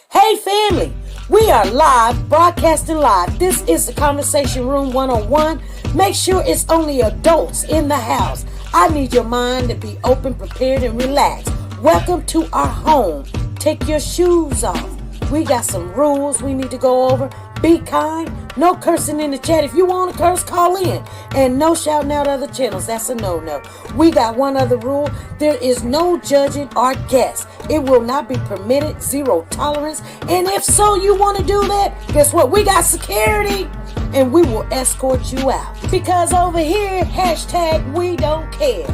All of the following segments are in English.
Hey family, we are live, broadcasting live. This is the Conversation Room 101. Make sure it's only adults in the house. I need your mind to be open, prepared, and relaxed. Welcome to our home. Take your shoes off. We got some rules we need to go over. Be kind. No cursing in the chat. If you want to curse, call in. And no shouting out other channels. That's a no-no. We got one other rule. There is no judging our guests. It will not be permitted. Zero tolerance. And if so, you want to do that, guess what? We got security. And we will escort you out. Because over here, hashtag we don't care.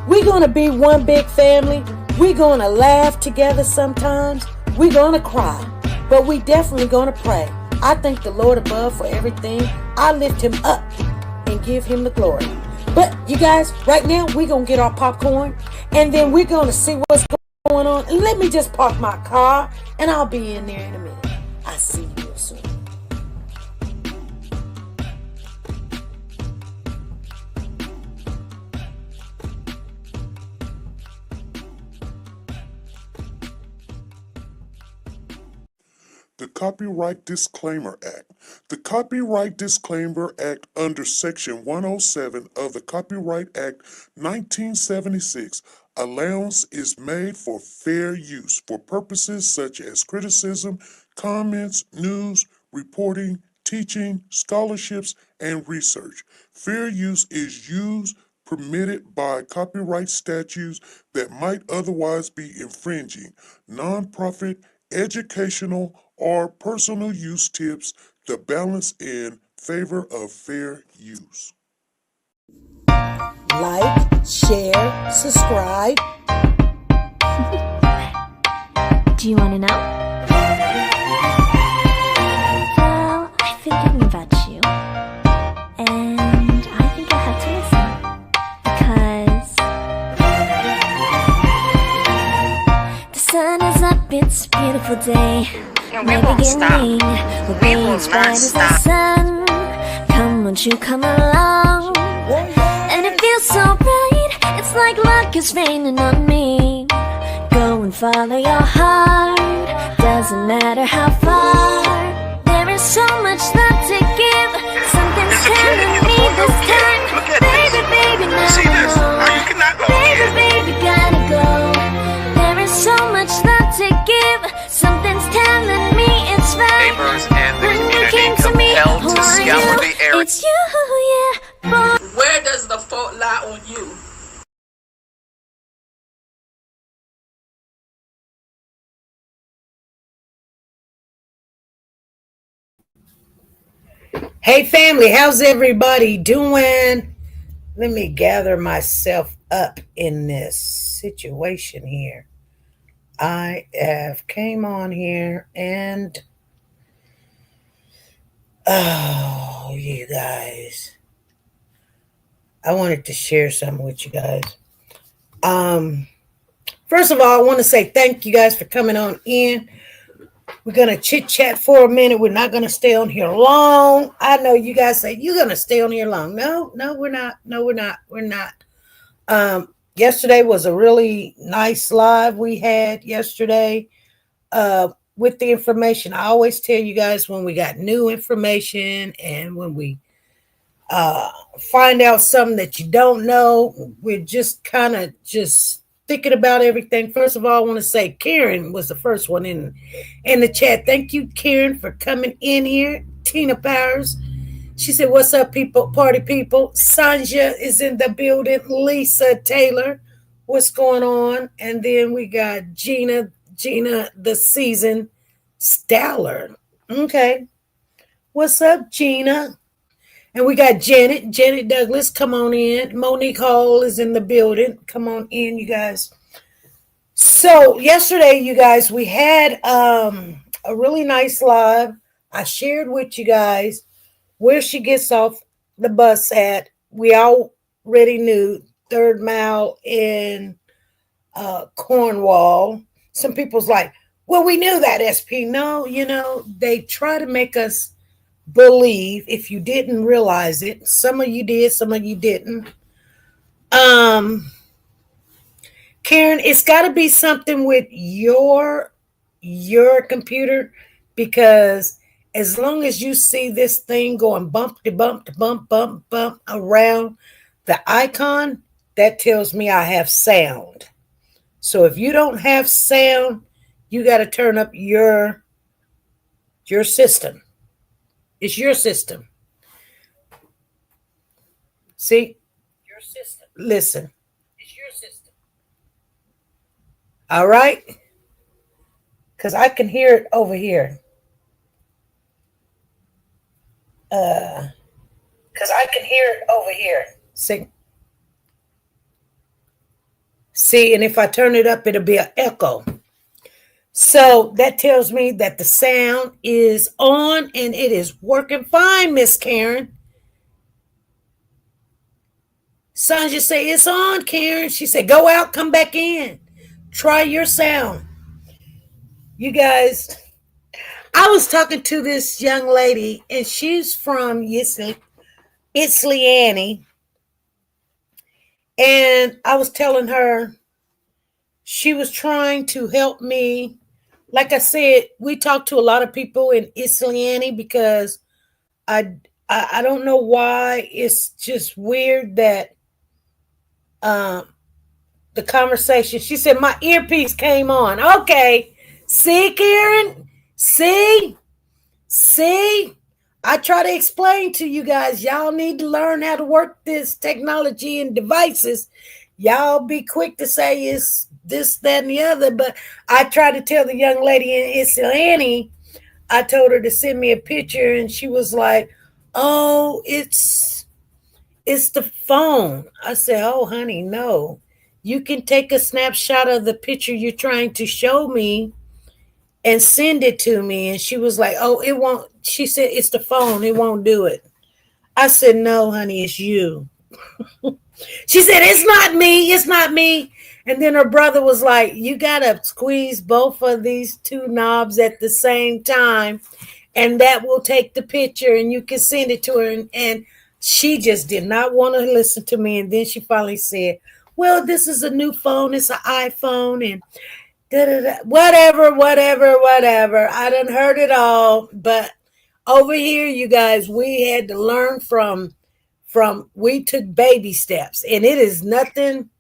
We're going to be one big family. We're going to laugh together sometimes. We're going to cry. But we definitely going to pray. I thank the Lord above for everything. I lift him up and give him the glory. But you guys, right now, we're going to get our popcorn. And then we're going to see what's going on. And let me just park my car. And I'll be in there in a minute. I'll see you real soon. The Copyright Disclaimer Act. The Copyright Disclaimer Act under Section 107 of the Copyright Act 1976, allowance is made for fair use for purposes such as criticism, comments, news, reporting, teaching, scholarships, and research. Fair use is used permitted by copyright statutes that might otherwise be infringing. Nonprofit, educational, or personal use tips the balance in favor of fair use. Like, share, subscribe. Do you want to know? Well, I've been thinking about you. And I think you'll have to listen. Because the sun is up, it's a beautiful day. My beginning will be as bright as the sun. Come, won't you come along? And it feels so bright, it's like luck is raining on me. Go and follow your heart, doesn't matter how far. There is so much love to give. Something's telling me this time. Baby, baby, now I know. Baby, baby, gotta go. There is so much love to give. Something's telling me it's right. Neighbors and the When you community came to me, compelled who to are scour you? the area. It's you, yeah, boy. Where does the fault lie on you? Hey family, how's everybody doing? Let me gather myself up in this situation here. I have came on here and oh, you guys, I wanted to share something with you guys. First of all, I want to say thank you guys for coming on in. We're going to chit chat for a minute. We're not going to stay on here long. I know you guys say you're going to stay on here long. No, we're not. No, we're not. We're not. Yesterday was a really nice live we had yesterday with the information. I always tell you guys when we got new information and when we find out something that you don't know, we're just kind of just thinking about everything. First of all, I want to say Karen was the first one in the chat. Thank you, Karen, for coming in here. Tina Powers. She said, what's up, people, party people? Sanja is in the building. Lisa Taylor, what's going on? And then we got Gina the season Staller. Okay. What's up, Gina? And we got Janet Douglas, come on in. Monique Hall is in the building. Come on in, you guys. So yesterday, you guys, we had a really nice live. I shared with you guys where she gets off the bus at. We already knew Third Mile in Cornwall. Some people's like, well, we knew that, SP. No, they try to make us believe, if you didn't realize it. Some of you did, some of you didn't. Karen, it's got to be something with your your computer, because as long as you see this thing going bump to bump to bump, bump, bump around the icon, that tells me I have sound. So if you don't have sound, you got to turn up your system. It's your system. See? Your system. Listen. It's your system. All right? Because I can hear it over here. Because I can hear it over here. See, and if I turn it up, it'll be an echo. So that tells me that the sound is on and it is working fine, Miss Karen. Sanja say, it's on, Karen. She said, go out, come back in. Try your sound. You guys, I was talking to this young lady, and she's from Ypsilanti. And I was telling her, she was trying to help me. Like I said, we talked to a lot of people in Ypsilanti because I don't know why. It's just weird that the conversation. She said my earpiece came on. Okay, see, Karen, see. I try to explain to you guys. Y'all need to learn how to work this technology and devices. Y'all be quick to say it's this, that, and the other, but I tried to tell the young lady in Ypsilanti. I told her to send me a picture, and she was like, "Oh, it's the phone." I said, "Oh, honey, no. You can take a snapshot of the picture you're trying to show me and send it to me." And she was like, "Oh, it won't." She said, "It's the phone. It won't do it." I said, "No, honey, it's you." She said, "It's not me. It's not me." And then her brother was like, "You got to squeeze both of these two knobs at the same time, and that will take the picture and you can send it to her." And she just did not want to listen to me. And then she finally said, "Well, this is a new phone. It's an iPhone and da-da-da. Whatever. I done heard it all." But over here, you guys, we had to learn from we took baby steps, and it is nothing.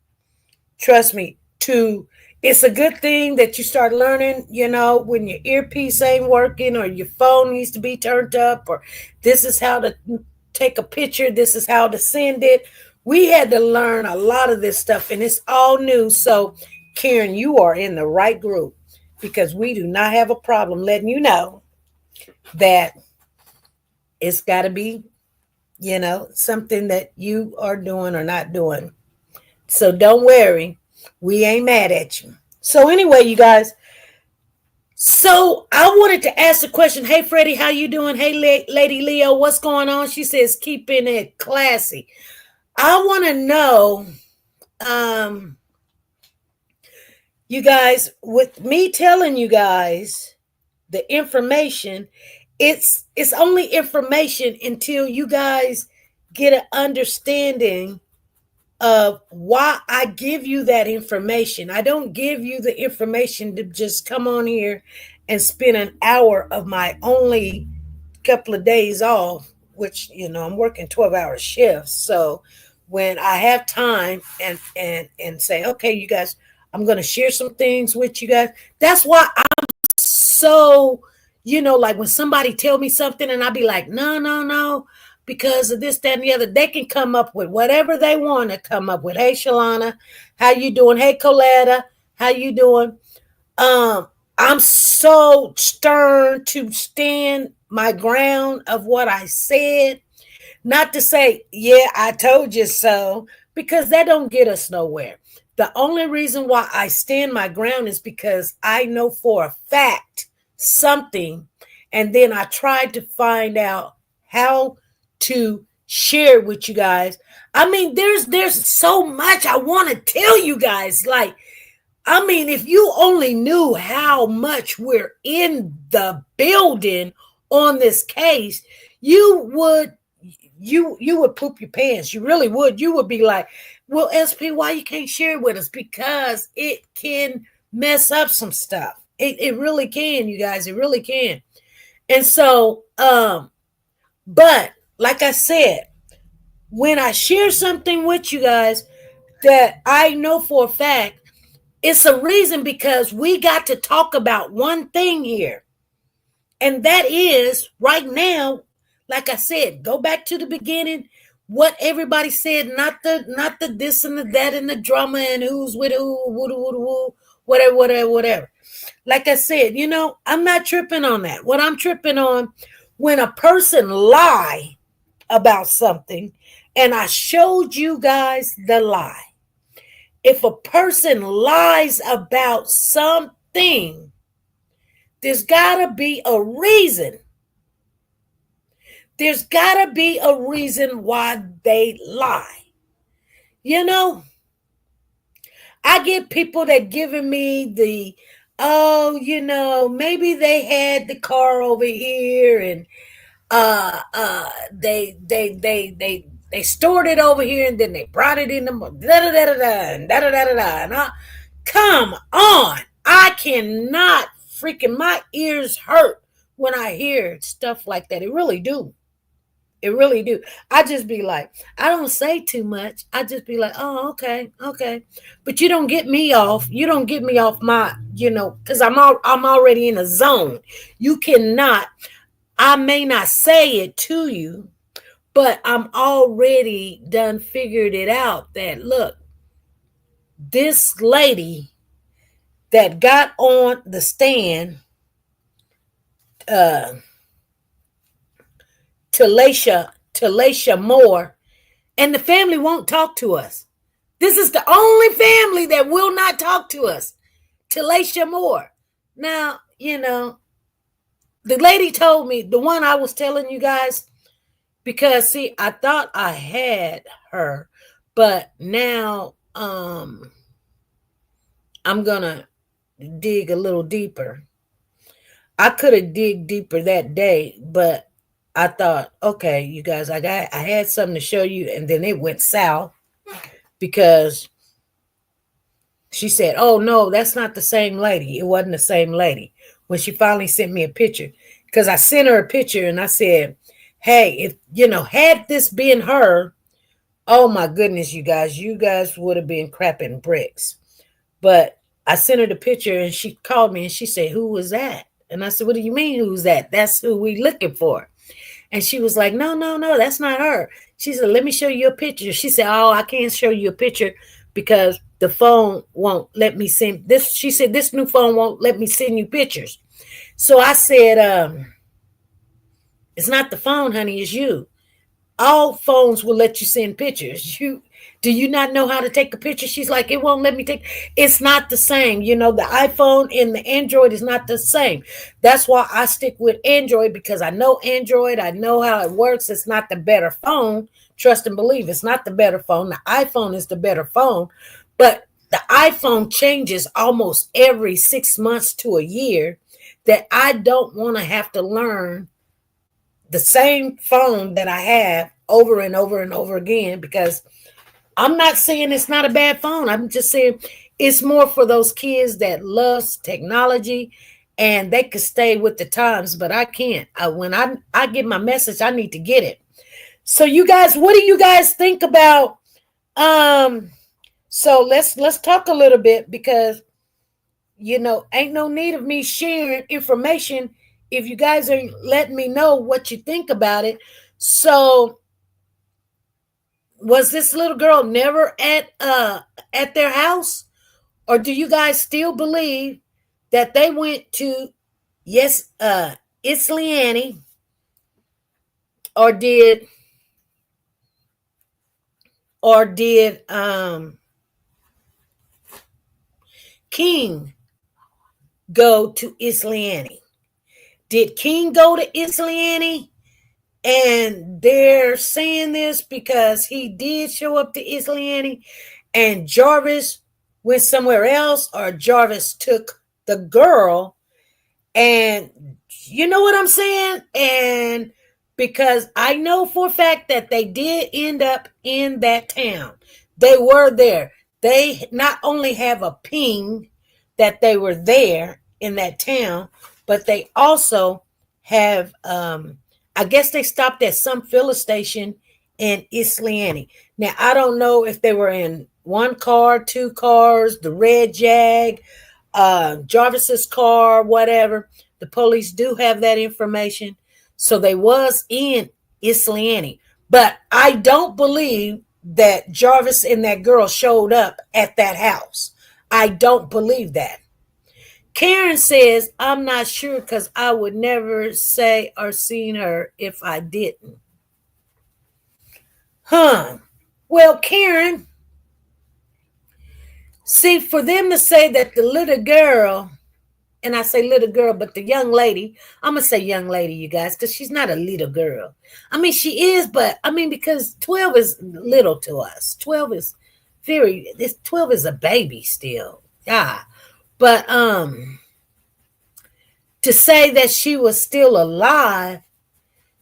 Trust me, it's a good thing that you start learning, when your earpiece ain't working or your phone needs to be turned up, or this is how to take a picture, this is how to send it. We had to learn a lot of this stuff, and it's all new. So, Karen, you are in the right group, because we do not have a problem letting you know that it's got to be, something that you are doing or not doing. So don't worry, we ain't mad at you. So anyway, you guys, so I wanted to ask a question. Hey, Freddie, how you doing? Hey, Lady Leo, what's going on? She says, keeping it classy. I want to know, you guys, with me telling you guys the information, it's only information until you guys get an understanding of why I give you that information. I don't give you the information to just come on here and spend an hour of my only couple of days off, which, I'm working 12-hour shifts. So when I have time and say, okay, you guys, I'm going to share some things with you guys. That's why I'm so, like when somebody tell me something and I be like, no, because of this, that, and the other, they can come up with whatever they want to come up with. Hey, Shalana, how you doing? Hey, Coletta, how you doing? I'm so stern to stand my ground of what I said. Not to say, yeah, I told you so, because that don't get us nowhere. The only reason why I stand my ground is because I know for a fact something, and then I tried to find out how to share with you guys. I mean, there's so much I want to tell you guys. Like, I mean, if you only knew how much we're in the building on this case, you would poop your pants. You really would. You would be like, well, SP, why you can't share it with us? Because it can mess up some stuff. It really can, you guys. It really can. And so, but like I said, when I share something with you guys that I know for a fact, it's a reason because we got to talk about one thing here. And that is right now, like I said, go back to the beginning, what everybody said, not the this and the that and the drama and who's with who, whatever. Like I said, I'm not tripping on that. What I'm tripping on, when a person lie about something, and I showed you guys the lie. If a person lies about something, there's got to be a reason. There's got to be a reason why they lie. I get people that giving me the, maybe they had the car over here and they stored it over here and then they brought it in the da da da da da da da da da. Come on, I cannot freaking, my ears hurt when I hear stuff like that. It really do. It really do. I just be like, I don't say too much. I just be like, oh, okay. But you don't get me off. You don't get me off my, because I'm already in a zone. You cannot. I may not say it to you, but I'm already done figured it out that, look, this lady that got on the stand, Talasha Moore, and the family won't talk to us. This is the only family that will not talk to us. Talasha Moore. Now, the lady told me, the one I was telling you guys, because see, I thought I had her, but now I'm gonna dig a little deeper. I could have dig deeper that day, but I thought, okay, you guys, I had something to show you, and then it went south because she said, oh no, that's not the same lady. It wasn't the same lady. When she finally sent me a picture, because I sent her a picture and I said, hey, if had this been her, oh my goodness, you guys would have been crapping bricks. But I sent her the picture and she called me and she said, who was that? And I said, what do you mean, who's that? That's who we looking for. And she was like, no, that's not her. She said, let me show you a picture. She said, oh, I can't show you a picture because the phone won't let me send this. She said, this new phone won't let me send you pictures. So I said, it's not the phone, honey, it's you. All phones will let you send pictures. Do you not know how to take a picture? She's like, it won't let me take. It's not the same. The iPhone and the Android is not the same. That's why I stick with Android, because I know Android. I know how it works. It's not the better phone. Trust and believe. It's not the better phone. The iPhone is the better phone. But the iPhone changes almost every 6 months to a year, that I don't want to have to learn the same phone that I have over and over and over again, because I'm not saying it's not a bad phone. I'm just saying it's more for those kids that loves technology and they could stay with the times, but I can't. When I get my message, I need to get it. So you guys, what do you guys think about? So let's talk a little bit, because ain't no need of me sharing information if you guys are letting me know what you think about it. So was this little girl never at their house? Or do you guys still believe that they went to, yes, Isley, or did King go to Isley? Did King go to Isley? And they're saying this because he did show up to Isley and Jarvis went somewhere else, or Jarvis took the girl. And you know what I'm saying? And because I know for a fact that they did end up in that town. They were there. They not only have a ping that they were there in that town, but they also have I guess they stopped at some filler station in Islay. Now I don't know if they were in one car, two cars, the red Jag, Jarvis's car, whatever. The police do have that information. So they was in Islay. But I don't believe that Jarvis and that girl showed up at that house. I don't believe that. Karen says, I'm not sure because I would never say or seen her if I didn't. Huh. Well, Karen, see, for them to say that the little girl, and I say little girl, but the young lady, I'm going to say young lady, you guys, because she's not a little girl. I mean, she is, but I mean, because 12 is little to us. 12 is 12 is a baby still. Yeah. But to say that she was still alive,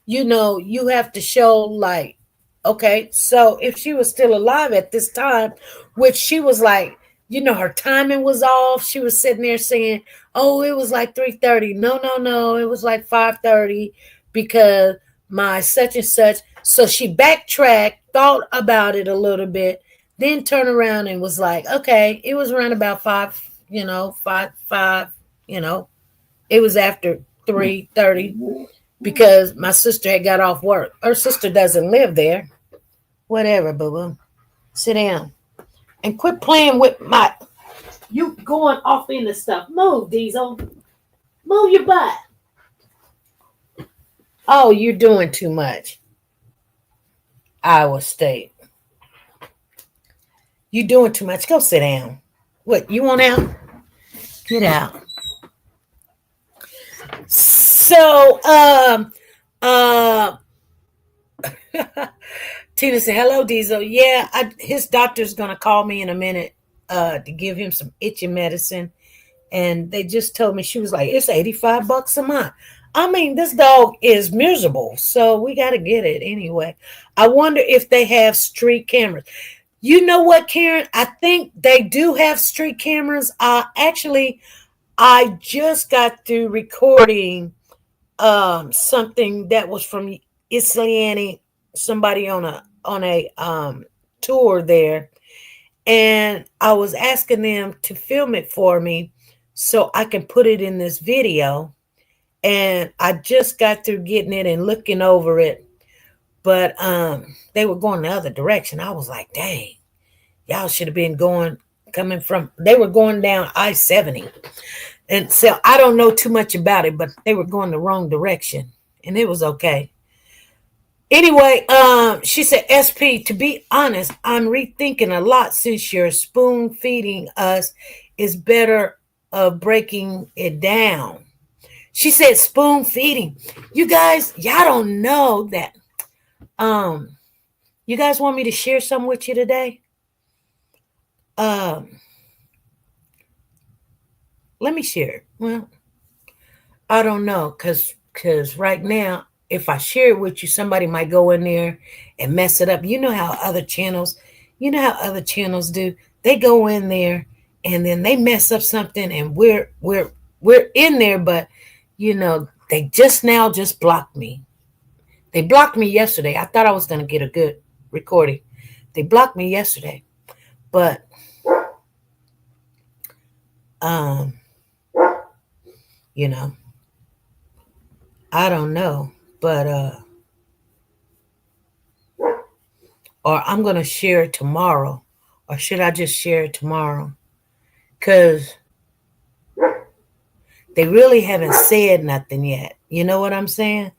you have to show like, okay, so if she was still alive at this time, which she was like, her timing was off. She was sitting there saying, oh, it was like 3:30. No, it was like 5:30 because my such and such. So she backtracked, thought about it a little bit, then turned around and was like, okay, it was around about 5, 5, it was after 3:30 because my sister had got off work. Her sister doesn't live there. Whatever, boo-boo. Sit down. And quit playing with you going off into stuff. Move, Diesel. Move your butt. Oh, you're doing too much. Iowa State. You're doing too much. Go sit down. What, you want out? Get out. So, Tina said, hello, Diesel. Yeah, his doctor's going to call me in a minute to give him some itching medicine. And they just told me, she was like, it's $85 a month. I mean, this dog is miserable. So we got to get it anyway. I wonder if they have street cameras. You know what, Karen? I think they do have street cameras. Actually, I just got through recording something that was from Islay, somebody on a tour there, and I was asking them to film it for me so I can put it in this video. And I just got through getting it and looking over it, but they were going the other direction. I was like, dang, y'all should have been they were going down I-70. And so I don't know too much about it, but they were going the wrong direction, and it was okay. Anyway, she said, SP, to be honest, I'm rethinking a lot since you're spoon feeding us is better of breaking it down. She said spoon feeding. You guys, y'all don't know that. You guys want me to share some with you today? Let me share it. Well, I don't know, because right now, if I share it with you, somebody might go in there and mess it up. You know how other channels do. They go in there and then they mess up something, and we're in there, but they just blocked me. They blocked me yesterday. I thought I was going to get a good recording. They blocked me yesterday, but I don't know, but or I'm going to share it tomorrow, or should I just share it tomorrow? Because they really haven't said nothing yet. You know what I'm saying?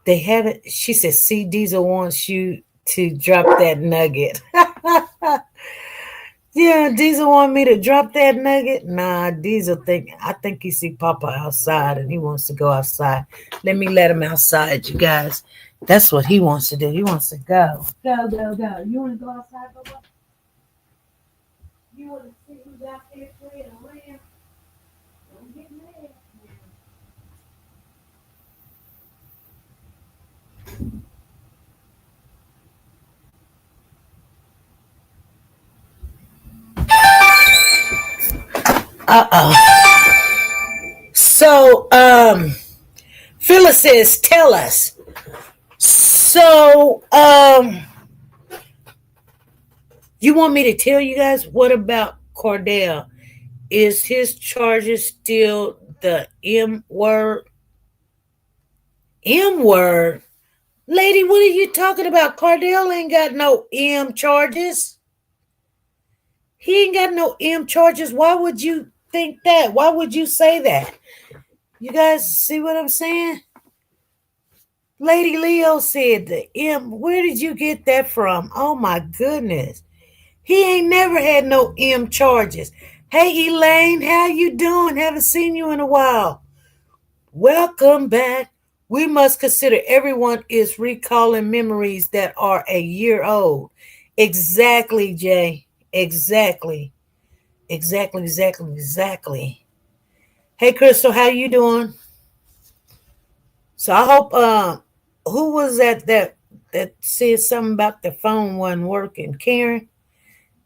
They haven't. She said, see, Diesel wants you to drop that nugget. Yeah, Diesel want me to drop that nugget. Nah, Diesel I think he see Papa outside and he wants to go outside. Let me let him outside, you guys. That's what he wants to do. He wants to go. Go. You want to go outside, Papa? You want to see who's out there playing around? Don't get mad. Uh-oh. So, Phyllis says, tell us. So, you want me to tell you guys what about Cordell? Is his charges still the M word? M word? Lady, what are you talking about? Cordell ain't got no M charges. He ain't got no M charges. Why would you think that? Why would you say that? You guys see what I'm saying? Lady Leo said the M. Where did you get that from? Oh my goodness. He ain't never had no M charges. Hey Elaine, how you doing? Haven't seen you in a while. Welcome back. We must consider everyone is recalling memories that are a year old. Exactly, Jay. Exactly. Exactly. Hey Crystal, how you doing? So I hope who was that said something about the phone wasn't working? Karen?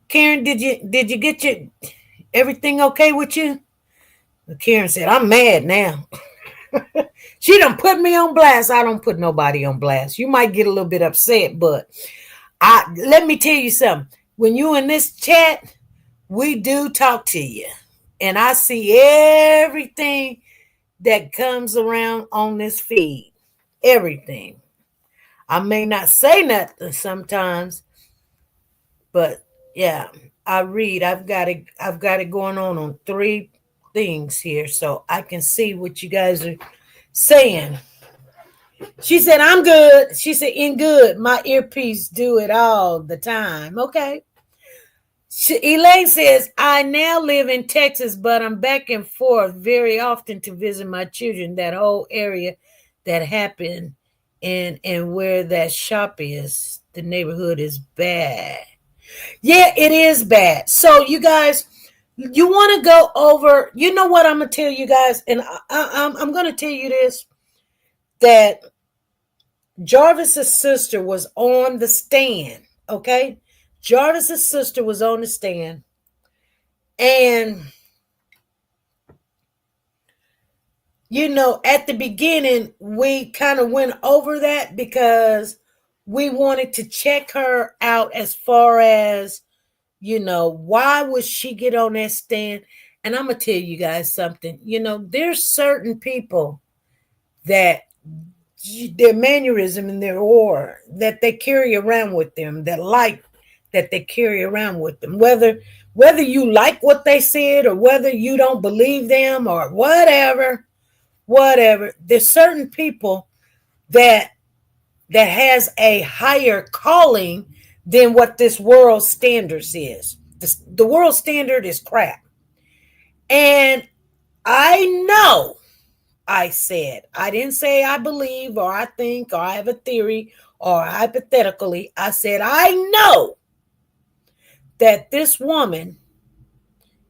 Karen, did you get your everything okay with you? Karen said, I'm mad now. She done put me on blast. I don't put nobody on blast. You might get a little bit upset, but let me tell you something. When you in this chat, we do talk to you. And I see everything that comes around on this feed. Everything. I may not say nothing sometimes, but yeah, I read. I've got it going on 3 things here, so I can see what you guys are saying. She said, I'm good. She said, in good. My earpiece do it all the time. Okay. Elaine says, I now live in Texas, but I'm back and forth very often to visit my children. That whole area that happened and where that shop is, the neighborhood is bad. Yeah, it is bad. So you guys, you want to go over, you know what I'm going to tell you guys, and I'm going to tell you this, that Jarvis's sister was on the stand, okay? Jarvis's sister was on the stand, and you know, at the beginning, we kind of went over that because we wanted to check her out as far as, you know, why would she get on that stand? And I'm going to tell you guys something. You know, there's certain people that their mannerism and their aura that they carry around with them, that light that they carry around with them, whether you like what they said or whether you don't believe them or whatever, there's certain people that has a higher calling than what this world standards is. The world standard is crap. And I know, I said, I didn't say I believe or I think or I have a theory or hypothetically. I said, I know that this woman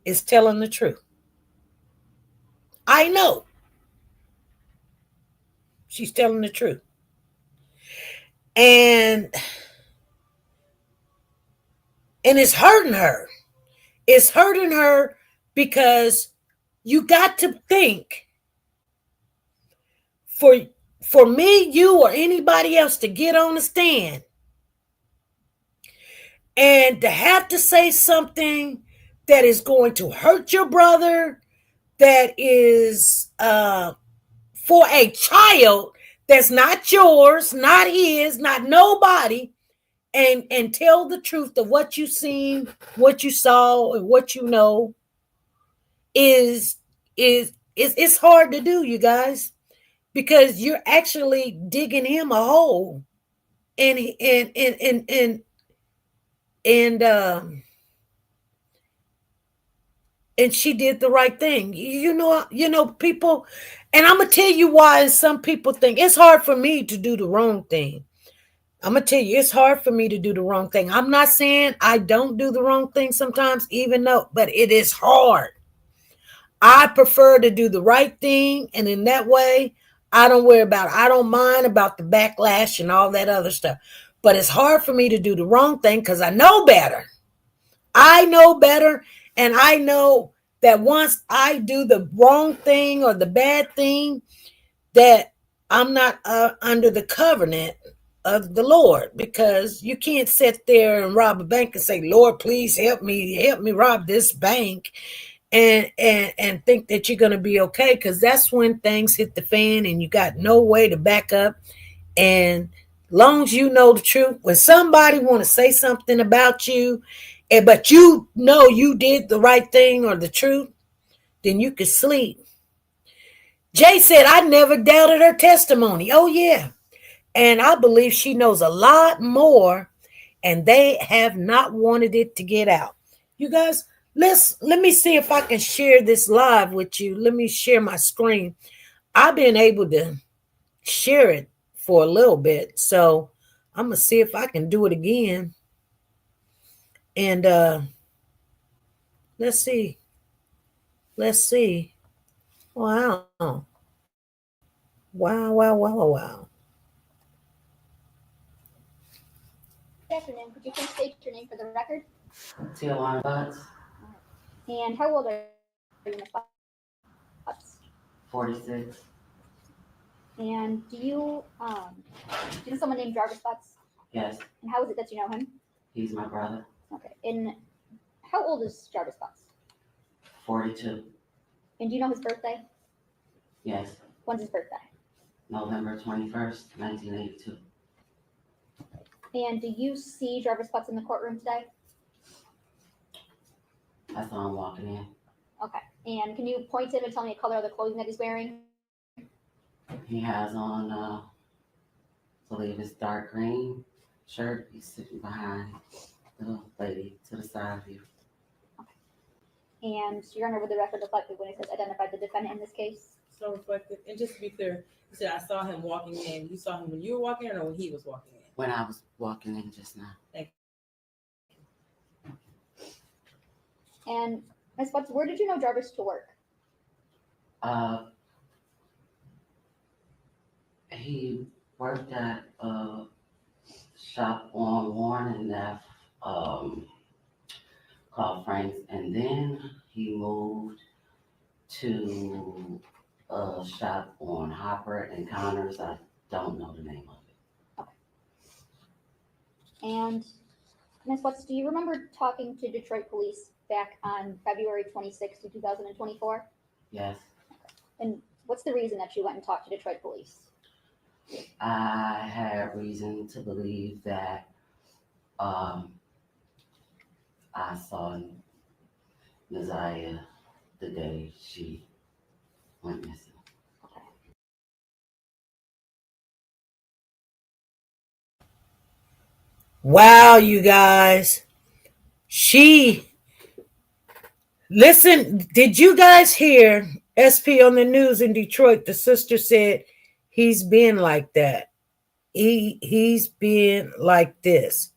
is telling the truth. I know she's telling the truth. And it's hurting her. It's hurting her because you got to think for me, you, or anybody else to get on the stand and to have to say something that is going to hurt your brother, that is for a child that's not yours, not his, not nobody, and tell the truth of what you seen, what you saw, and what you know is it's hard to do, you guys, because you're actually digging him a hole, and she did the right thing. You know, people, and I'm gonna tell you why some people think it's hard for me to do the wrong thing. I'm gonna tell you, it's hard for me to do the wrong thing. I'm not saying I don't do the wrong thing sometimes, even though, but it is hard. I prefer to do the right thing, and in that way, I don't worry about it. I don't mind about the backlash and all that other stuff. But it's hard for me to do the wrong thing because I know better. I know better, and I know that once I do the wrong thing or the bad thing, that I'm not under the covenant of the Lord, because you can't sit there and rob a bank and say, Lord, please help me rob this bank, and think that you're going to be okay, because that's when things hit the fan and you got no way to back up. And long as you know the truth, when somebody want to say something about you, but you know you did the right thing or the truth, then you can sleep. Jay said, I never doubted her testimony. Oh, yeah. And I believe she knows a lot more, and they have not wanted it to get out. You guys, let me see if I can share this live with you. Let me share my screen. I've been able to share it for a little bit, so I'm going to see if I can do it again. And let's see. Wow. Wow. Good afternoon. Could you please state your name for the record? Tijuana Butts, And how old are you, Ms. Butts? 46. And do you know someone named Jarvis Butts? Yes, And how is it that you know him? he's my brother. Okay. And how old is Jarvis Butts? 42. And do you know his birthday? Yes, When's his birthday? November 21st, 1982. And do you see Jarvis Butts in the courtroom today? I saw him walking in. Okay. And can you point to him and tell me the color of the clothing that he's wearing? He has on, I believe it's dark green shirt. He's sitting behind the lady to the side of you. And you're under with the record reflected when it says identified the defendant in this case? So reflective. And just to be clear, you said I saw him walking in. You saw him when you were walking in or when he was walking in? When I was walking in just now. And Ms. Butts, where did you know Jarvis to work? He worked at a shop on Warren and F, called Frank's, and then he moved to a shop on Hopper and Connors. I don't know the name of it. And Ms. Butts, do you remember talking to Detroit police back on February 26, 2024? Yes, And what's the reason that you went and talked to Detroit police? I had reason to believe that I saw Naziah the day she went missing. Wow, you guys. Listen, did you guys hear SP on the news in Detroit? The sister said he's been like that. He's been like this.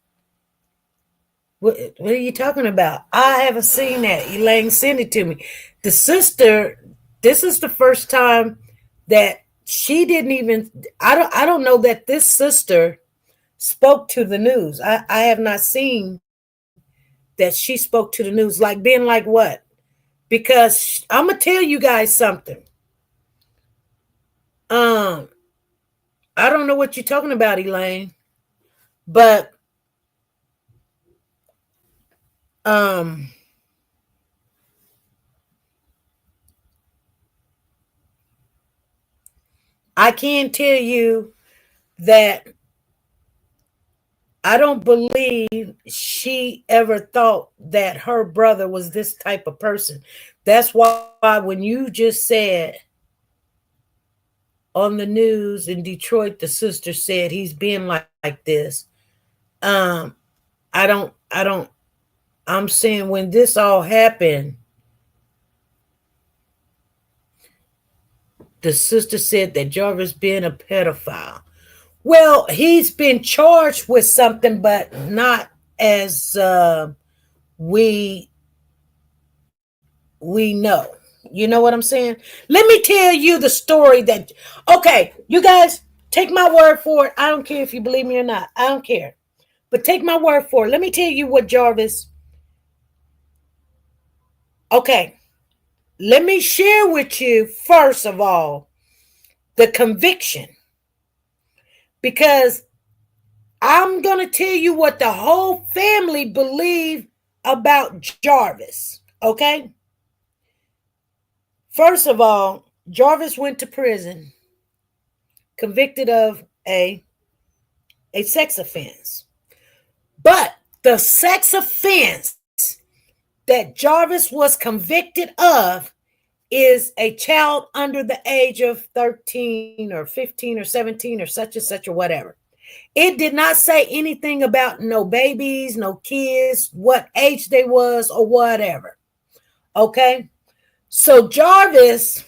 What are you talking about? I haven't seen that. Elaine sent it to me. The sister, this is the first time that she didn't even, I don't know that this sister spoke to the news. I have not seen that she spoke to the news. Like being like what? Because I'm gonna tell you guys something. I don't know what you're talking about, Elaine, but I can tell you that I don't believe she ever thought that her brother was this type of person. That's why when you just said on the news in Detroit, the sister said he's been like this. I don't, I'm saying when this all happened, the sister said that Jarvis been a pedophile. Well, he's been charged with something, but not as we know. You know what I'm saying? Let me tell you the story that, okay, you guys take my word for it. I don't care if you believe me or not. I don't care. But take my word for it. Let me tell you what Jarvis. Okay. let me share with you, first of all, the conviction. Because I'm going to tell you what the whole family believed about Jarvis. Okay? First of all, Jarvis went to prison, convicted of a sex offense. But the sex offense that Jarvis was convicted of is a child under the age of 13 or 15 or 17 or such and such or whatever. It did not say anything about no babies, no kids, what age they was or whatever. Okay? So Jarvis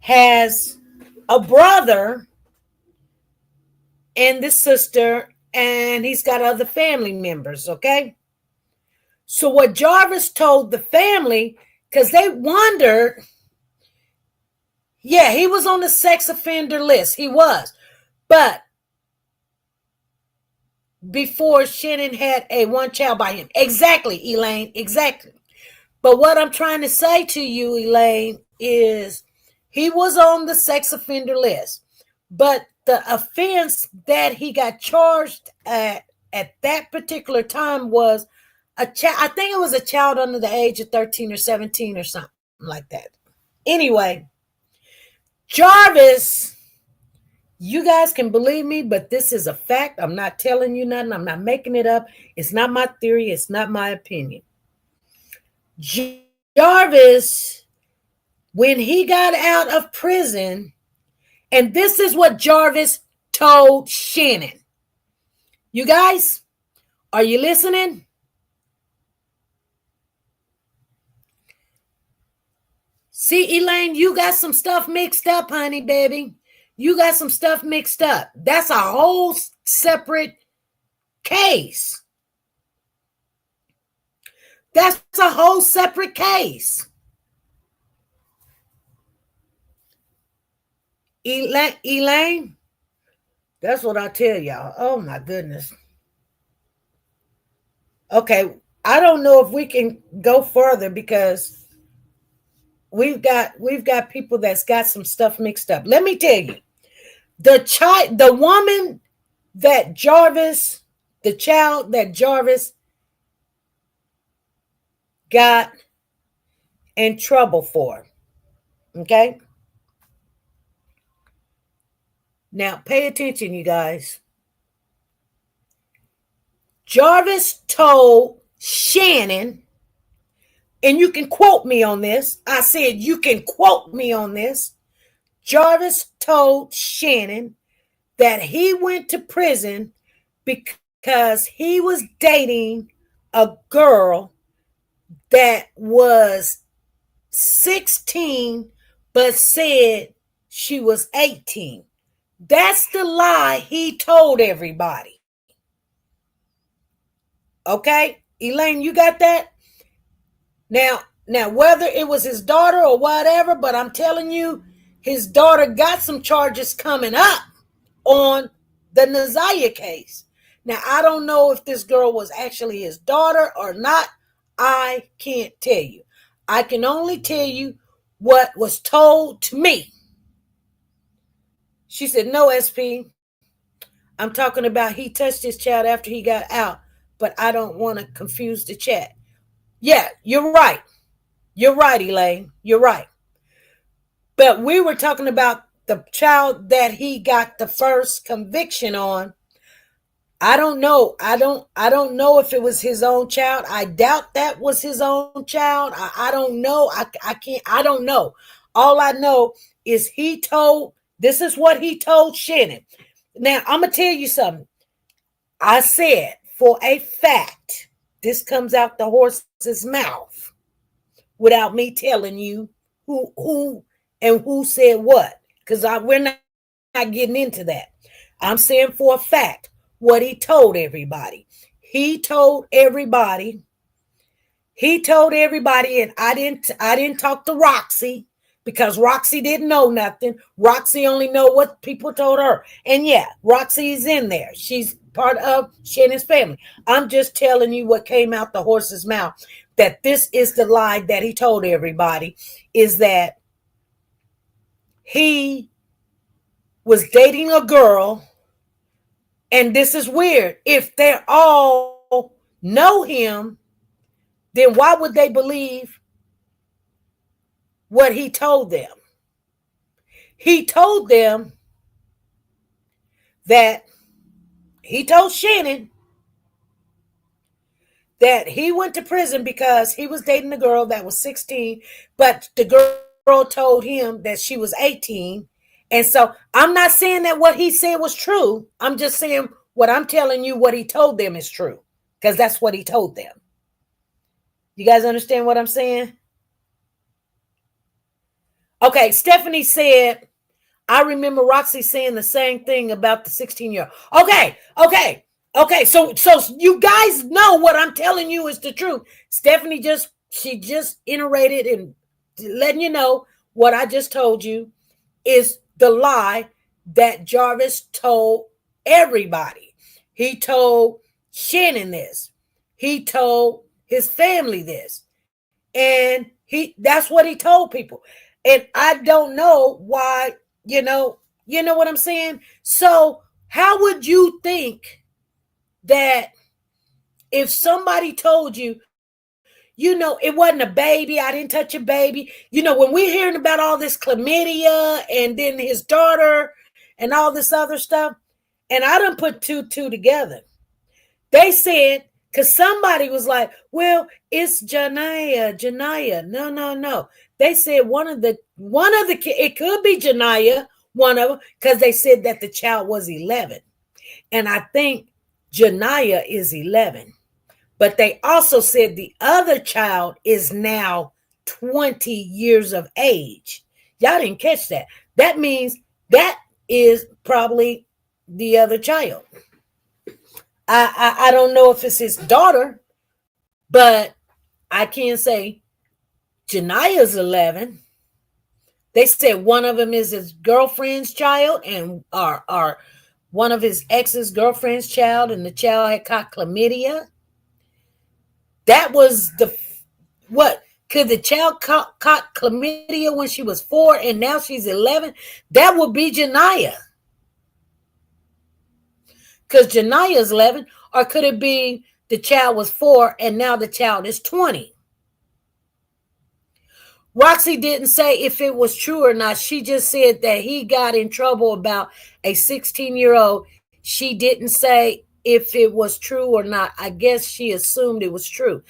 has a brother and this sister, and he's got other family members, okay? So what Jarvis told the family, because they wondered, yeah, he was on the sex offender list. He was. But before Shannon had a one child by him. Exactly, Elaine, exactly. But what I'm trying to say to you, Elaine, is he was on the sex offender list. But the offense that he got charged at that particular time was a child. I think it was a child under the age of 13 or 17 or something like that. Anyway, Jarvis, you guys can believe me, but this is a fact. I'm not telling you nothing. I'm not making it up. It's not my theory. It's not my opinion. Jarvis, when he got out of prison, and this is what Jarvis told Shannon. You guys, are you listening? See, Elaine, you got some stuff mixed up, honey, baby. You got some stuff mixed up. That's a whole separate case. That's a whole separate case. Elaine, that's what I tell y'all. Oh my goodness. Okay, I don't know if we can go further because we've got people that's got some stuff mixed up. Let me tell you, the woman that Jarvis, the child that Jarvis got in trouble for. Okay? Now pay attention, you guys. Jarvis told Shannon, and you can quote me on this. I said you can quote me on this. Jarvis told Shannon that he went to prison because he was dating a girl that was 16 but said she was 18. That's the lie he told everybody. Okay? Elaine, you got that? Now, whether it was his daughter or whatever, but I'm telling you, his daughter got some charges coming up on the Naziah case. Now, I don't know if this girl was actually his daughter or not. I can't tell you. I can only tell you what was told to me. She said, no, SP. I'm talking about he touched his child after he got out, but I don't want to confuse the chat. Yeah, you're right. You're right, Elaine. You're right. But we were talking about the child that he got the first conviction on. I don't know. I don't know if it was his own child. I doubt that was his own child. I don't know. I don't know. All I know is this is what he told Shannon. Now, I'm going to tell you something. I said for a fact, this comes out the horse's mouth without me telling you who said what, because we're not getting into that. I'm saying for a fact what he told everybody. He told everybody, and I didn't talk to Roxy because Roxy didn't know nothing. Roxy only know what people told her. And yeah, Roxy's in there. She's part of Shannon's family. I'm just telling you what came out the horse's mouth. that this is the lie that he told everybody, is that he was dating a girl. And this is weird. If they all know him, then why would they believe what he told them? He told them that he told Shannon that he went to prison because he was dating a girl that was 16, but the girl told him that she was 18. And so I'm not saying that what he said was true. I'm just saying what I'm telling you, what he told them is true, because that's what he told them. You guys understand what I'm saying? Okay, Stephanie said, I remember Roxy saying the same thing about the 16-year-old. Okay. So you guys know what I'm telling you is the truth. Stephanie just iterated and letting you know what I just told you is the lie that Jarvis told everybody. He told Shannon this. He told his family this. And that's what he told people. And I don't know why, you know what I'm saying? So how would you think that if somebody told you, it wasn't a baby, I didn't touch a baby. When we're hearing about all this chlamydia and then his daughter and all this other stuff, and I done put two together. They said, because somebody was like, well, it's Janiyah. No. They said one of the it could be Janiyah, one of them, because they said that the child was 11. And I think Janiyah is 11. But they also said the other child is now 20 years of age. Y'all didn't catch that. That means that is probably the other child. I don't know if it's his daughter, but I can say Janiyah's 11. They said one of them is his girlfriend's child and or one of his ex's girlfriend's child, and the child had caught chlamydia. That was what? Could the child caught chlamydia when she was 4 and now she's 11? That would be Janiyah. Because Janiyah is 11. Or could it be the child was 4 and now the child is 20? Roxy didn't say if it was true or not. She just said that he got in trouble about a 16-year-old. She didn't say if it was true or not. I guess she assumed it was true.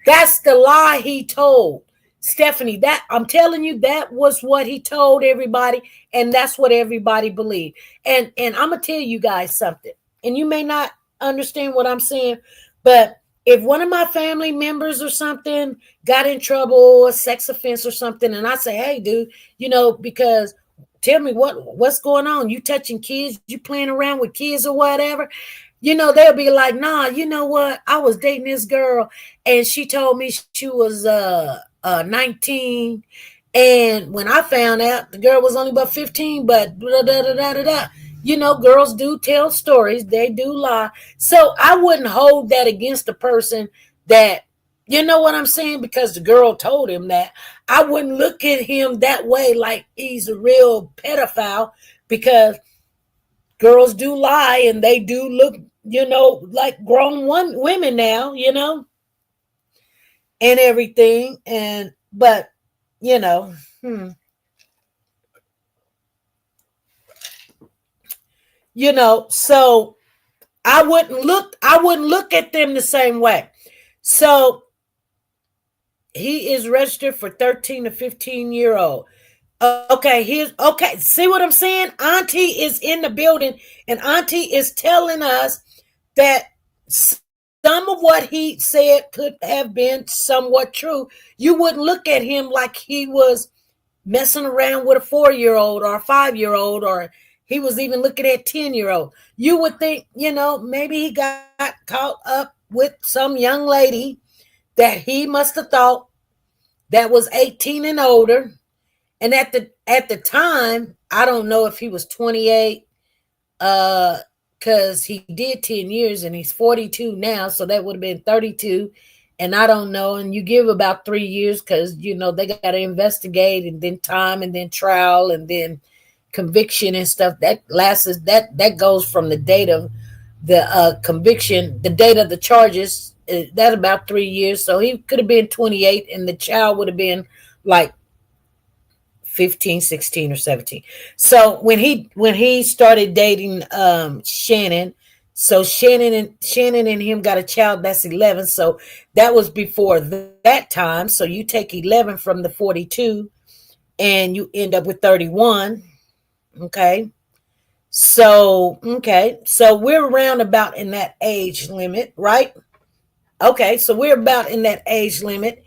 That's the lie he told Stephanie. That I'm telling you, that was what he told everybody, and that's what everybody believed. And I'm gonna tell you guys something, and you may not understand what I'm saying, but if one of my family members or something got in trouble, a sex offense or something, and I say, hey, dude, because tell me what's going on? You touching kids? You playing around with kids or whatever? They'll be like, nah, you know what? I was dating this girl and she told me she was 19. And when I found out, the girl was only about 15, but blah, blah, blah, blah, blah, blah. Girls do tell stories. They do lie. So I wouldn't hold that against the person that, you know what I'm saying? Because the girl told him that. I wouldn't look at him that way like he's a real pedophile, because girls do lie and they do look, like grown women now, and everything. But, so I wouldn't look at them the same way. So he is registered for 13 to 15-year-old. Okay, see what I'm saying? Auntie is in the building, and Auntie is telling us that some of what he said could have been somewhat true. You wouldn't look at him like he was messing around with a 4-year-old or a 5-year-old, or he was even looking at 10-year-old. You would think, maybe he got caught up with some young lady that he must have thought that was 18 and older. And at the time, I don't know if he was 28, because he did 10 years and he's 42 now. So that would have been 32. And I don't know. And you give about 3 years because, they got to investigate and then time and then trial and then conviction and stuff. That goes from the date of the conviction, the date of the charges. That's about 3 years. So he could have been 28 and the child would have been like 15, 16, or 17. So when he started dating Shannon, so Shannon and him got a child that's 11. So that was before that time. So you take 11 from the 42 and you end up with 31. Okay. So we're around about in that age limit, right? Okay, so we're about in that age limit.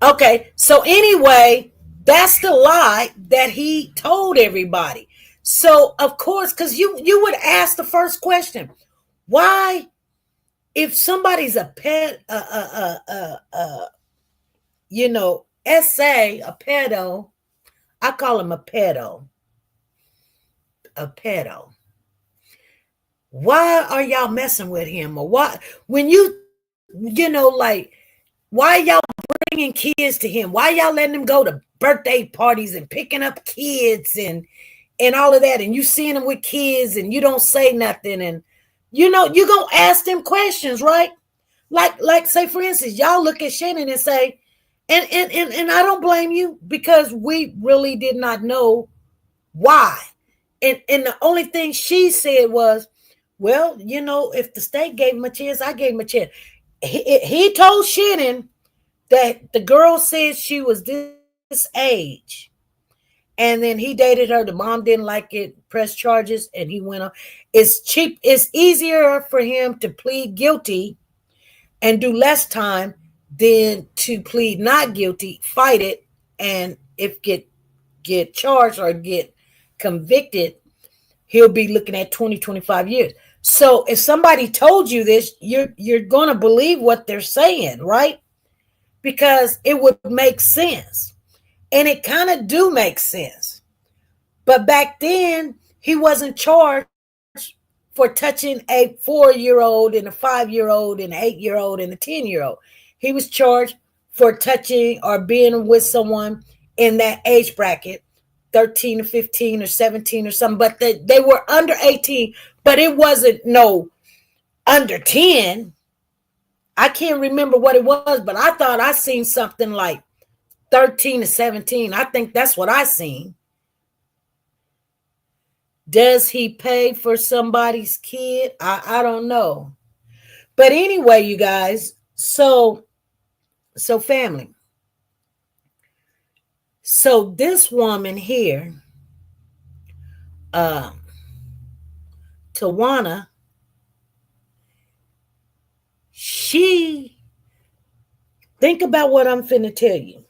Okay, so anyway, that's the lie that he told everybody. So of course, because you would ask the first question, why, if somebody's a pet, a pedo, I call him a pedo. Why are y'all messing with him, or why when like, why y'all bringing kids to him? Why y'all letting him go to birthday parties and picking up kids and all of that, and you seeing him with kids and you don't say nothing, and you're gonna ask them questions, right? Like say for instance, y'all look at Shannon and say, and I don't blame you, because we really did not know why. And the only thing she said was, well, if the state gave him a chance, I gave him a chance. He told Shannon that the girl said she was this age, and then he dated her. The mom didn't like it, pressed charges, and he went on. It's easier for him to plead guilty and do less time than to plead not guilty, fight it, and if get charged or get convicted, he'll be looking at 20, 25 years. So if somebody told you this, you're going to believe what they're saying, right? Because it would make sense. And it kind of do make sense. But back then, he wasn't charged for touching a 4-year-old and a 5-year-old and an 8-year-old and a 10-year-old. He was charged for touching or being with someone in that age bracket, 13 or 15 or 17 or something. But they were under 18, but it wasn't no under 10. I can't remember what it was, but I thought I seen something like 13 to 17. I think that's what I seen. Does he pay for somebody's kid? I don't know. But anyway, you guys, so family. So this woman here, Tawana, she, think about what I'm finna tell you.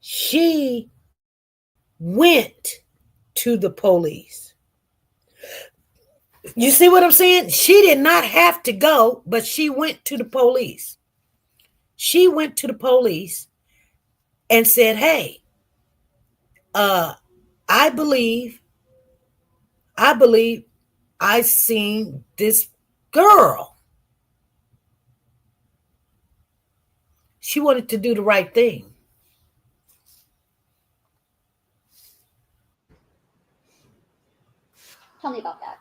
She went to the police. You see what I'm saying? She did not have to go, but she went to the police. She went to the police and said, hey, I believe I seen this girl. She wanted to do the right thing. Tell me about that.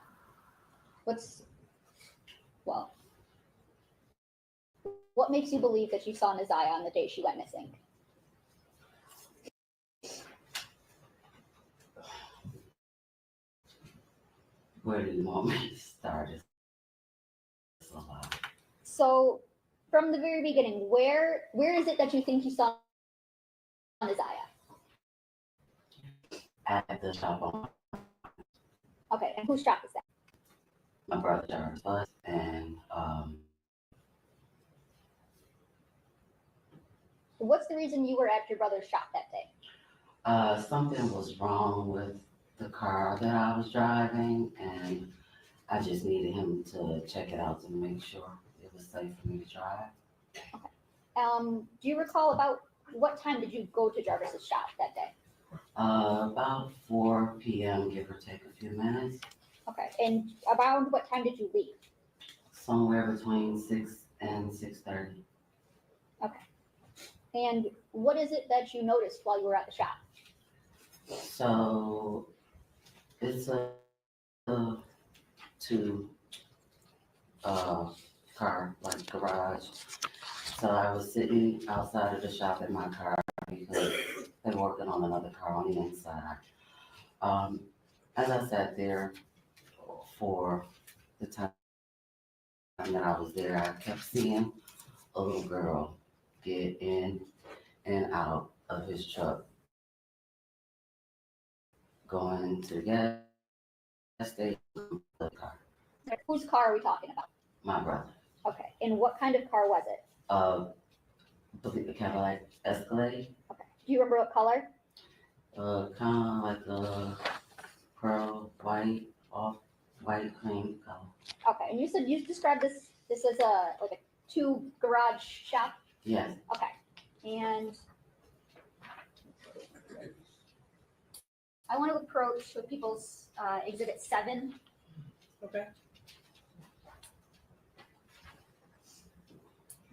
What makes you believe that you saw Naziah on the day she went missing? Where do you want me to start? It's a lot. So, from the very beginning, where is it that you think you saw Naziah? At the shop. Okay, and whose shop is that? My brother Jarvis Sis, and What's the reason you were at your brother's shop that day? something was wrong with the car that I was driving, and I just needed him to check it out to make sure it was safe for me to drive. Do you recall about what time did you go to Jarvis's shop that day? About 4 p.m., give or take a few minutes. Okay, and around what time did you leave? Somewhere between 6 and 6:30. And what is it that you noticed while you were at the shop? So it's a two car, like garage. So I was sitting outside of the shop in my car because they were working on another car on the inside. As I sat there for the time that I was there, I kept seeing a little girl get in and out of his truck, going to the gas station, the car. Whose car are we talking about? My brother. Okay. And what kind of car was it? Believe the Cadillac Escalade. Okay. Do you remember what color? Kind of like a pearl white, off white cream color. Okay. And you said you described this as a two garage shop. Yes. Okay. And I want to approach with people's exhibit 7. Okay.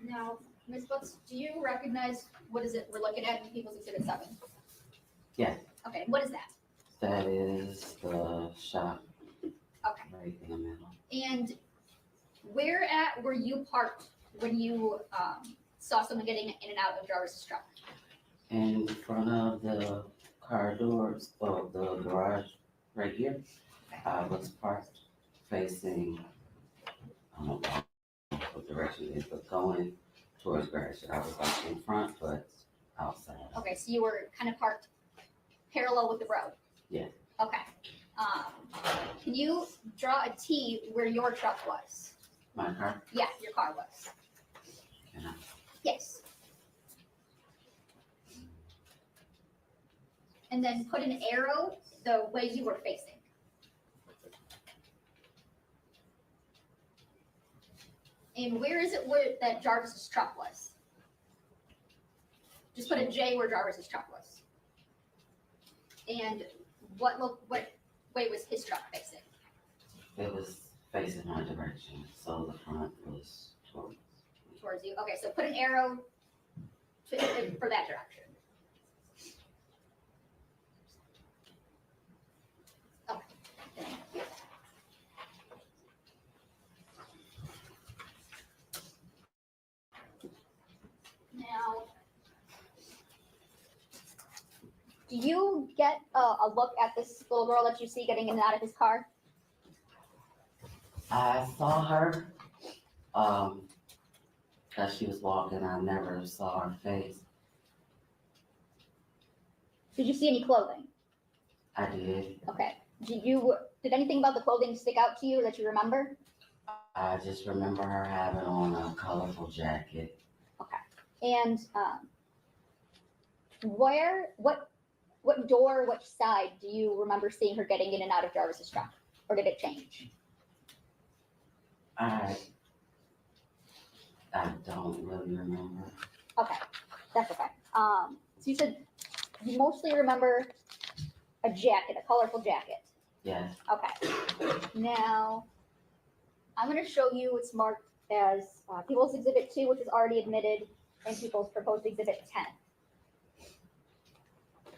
Now, Ms. Books, do you recognize what is it we're looking at in people's exhibit 7? Yes. Okay. What is that? That is the shop Okay. right in the middle. And where at were you parked when you saw someone getting in and out of Jarvis's truck? In front of the car doors of the garage right here, I was parked facing, I don't know what direction it is, but going towards garage. I was like in front, but outside. Okay, so you were kind of parked parallel with the road? Yeah. Okay. Can you draw a T where your truck was? My car? Yeah, your car was. Can I? Yes. And then put an arrow the way you were facing. And where is it that Jarvis's truck was? Just put a J where Jarvis's truck was. And what way was his truck facing? It was facing my direction, so the front was Towards you. Okay, so put an arrow for that direction. Okay. Thank you. Now, do you get a look at this little girl that you see getting in and out of his car? I saw her, as she was walking. I never saw her face. Did you see any clothing? I did. Okay. Did anything about the clothing stick out to you that you remember? I just remember her having on a colorful jacket. And what door, which side do you remember seeing her getting in and out of Jarvis's truck? Or did it change? I don't really remember. Okay, that's okay. So you said you mostly remember a jacket, a colorful jacket. Yes. Okay. Now, I'm going to show you what's marked as People's Exhibit 2, which is already admitted, and People's Proposed Exhibit 10.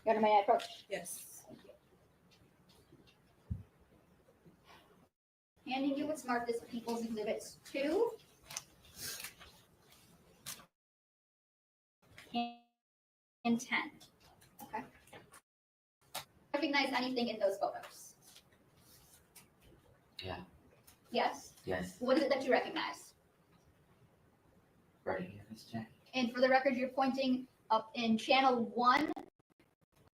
You understand my approach? Yes. Thank you. Handing you what's marked as People's Exhibits 2 and 10. Okay. Recognize anything in those photos? Yeah. Yes? Yes. What is it that you recognize? Right here, this jacket. And for the record, you're pointing up in channel 1,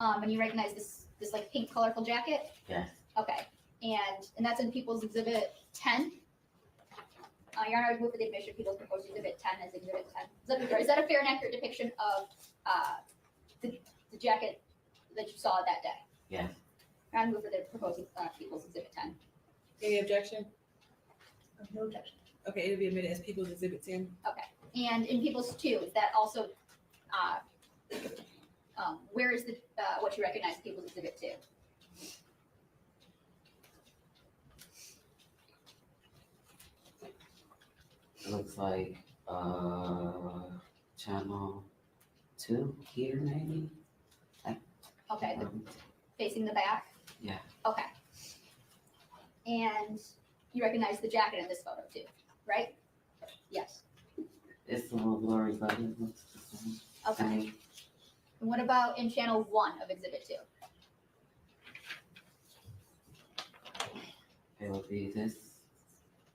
and you recognize this like pink colorful jacket? Yes. Okay. And that's in People's Exhibit 10? Your Honor, I move for the admission of People's Proposed Exhibit 10 as Exhibit 10. Is that a fair and accurate depiction of the jacket that you saw that day? Yes. Your Honor, I move for the proposed People's Exhibit 10. Any objection? No objection. Okay, it'll be admitted as People's Exhibit 10. And in People's 2, is that also, where is what you recognize as People's Exhibit 2? It looks like channel 2 here, maybe. Okay, Um, facing the back? Yeah. Okay. And you recognize the jacket in this photo too, right? Yes. It's a little blurry, but it looks the same. Okay. And what about in channel 1 of exhibit 2? It would be this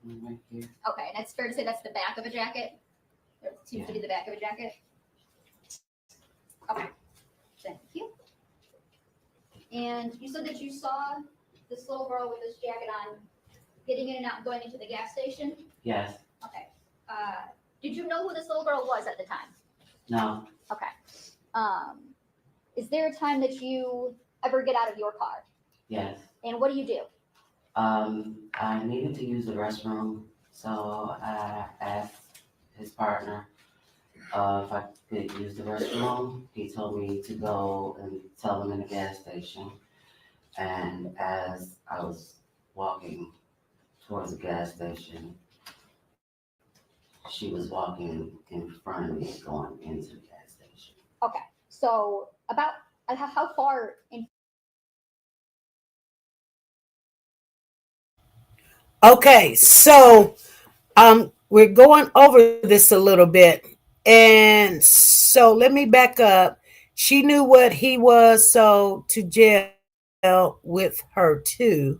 one right here. Okay, and it's fair to say that's the back of a jacket? It seems to be the back of a jacket? Okay, thank you. And you said that you saw this little girl with this jacket on getting in and out and going into the gas station? Yes. Okay. Did you know who this little girl was at the time? No. Okay. Is there a time that you ever get out of your car? Yes. And what do you do? I needed to use the restroom, so I asked his partner if I could use the restroom. He told me to go and tell him in the gas station. And as I was walking towards the gas station, she was walking in front of me going into the gas station. Okay. So about how far in? Okay, so we're going over this a little bit. And so let me back up. She knew what he was, so to jail with her too.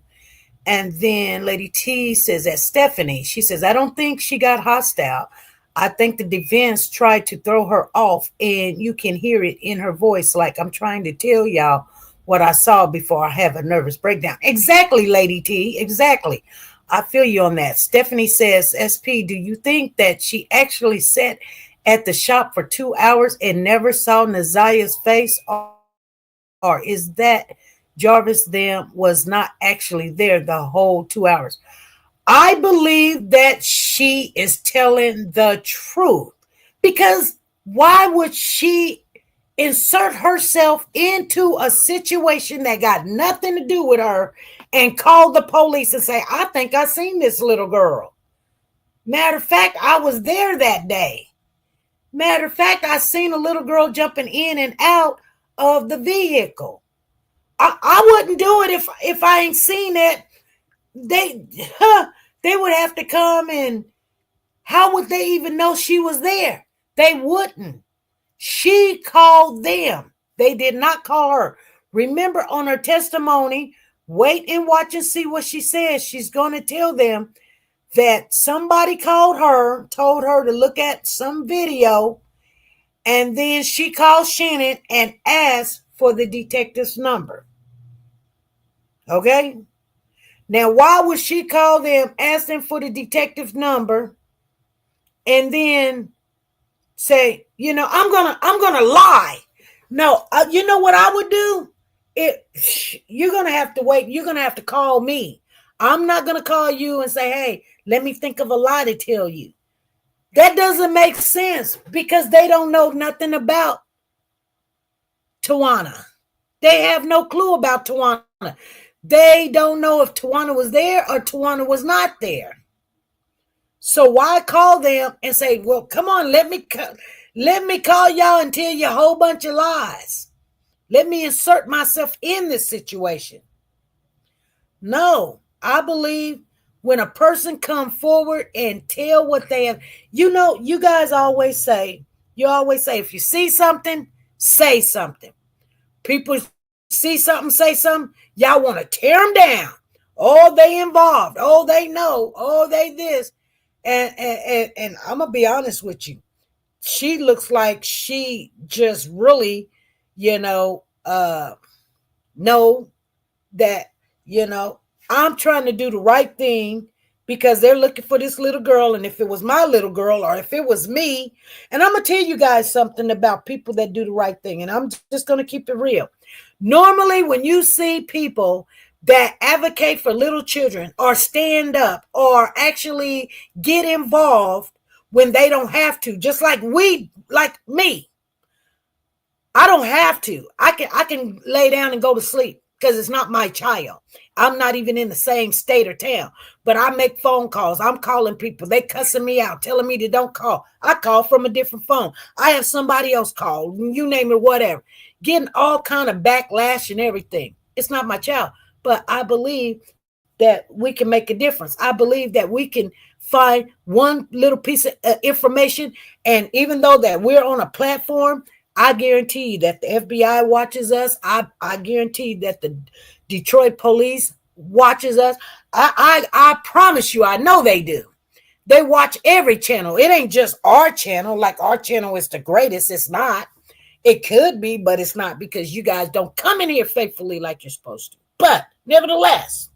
And then Lady T says that Stephanie, she says, I don't think she got hostile. I think the defense tried to throw her off, and you can hear it in her voice, like, I'm trying to tell y'all what I saw before I have a nervous breakdown. Exactly, Lady T, exactly. I feel you on that. Stephanie says, SP, do you think that she actually sat at the shop for 2 hours and never saw Nazia's face? Or is that Jarvis them was not actually there the whole 2 hours? I believe that she is telling the truth, because why would she insert herself into a situation that got nothing to do with her and call the police and say, I think I seen this little girl. Matter of fact, I was there that day. Matter of fact, I seen a little girl jumping in and out of the vehicle. I wouldn't do it if I ain't seen it. They would have to come, and how would they even know she was there? They wouldn't. She called them. They did not call her. Remember, on her testimony, wait and watch and see what she says. She's going to tell them that somebody called her, told her to look at some video, and then she called Shannon and asked for the detective's number. Okay? Now, why would she call them, ask them for the detective's number, and then say, I'm gonna lie? No, you know what I would do? You're gonna have to wait. You're gonna have to call me. I'm not gonna call you and say, hey, let me think of a lie to tell you. That doesn't make sense, because they don't know nothing about Tawana. They have no clue about Tawana. They don't know if Tawana was there or Tawana was not there. So why call them and say, well, come on, let me call y'all and tell you a whole bunch of lies. Let me insert myself in this situation. No, I believe when a person come forward and tell what they have, you guys always say, if you see something, say something. People see something, say something, y'all want to tear them down. Oh, they involved. Oh, they know. Oh, they this. And I'm going to be honest with you. She looks like she just really, know that, I'm trying to do the right thing, because they're looking for this little girl. And if it was my little girl, or if it was me, and I'm going to tell you guys something about people that do the right thing. And I'm just going to keep it real. Normally, when you see people that advocate for little children, or stand up, or actually get involved when they don't have to, just like me, I don't have to. I can lay down and go to sleep. because it's not my child. I'm not even in the same state or town, but I make phone calls. I'm calling people. They cussing me out, telling me to don't call. I call from a different phone. I have somebody else call, you name it, whatever. Getting all kind of backlash and everything. It's not my child, but I believe that we can make a difference. I believe that we can find one little piece of information, and even though that we're on a platform, I guarantee you that the FBI watches us. I guarantee that the Detroit police watches us. I promise you, I know they do. They watch every channel. It ain't just our channel, like our channel is the greatest. It's not. It could be, but it's not, because you guys don't come in here faithfully like you're supposed to. But nevertheless,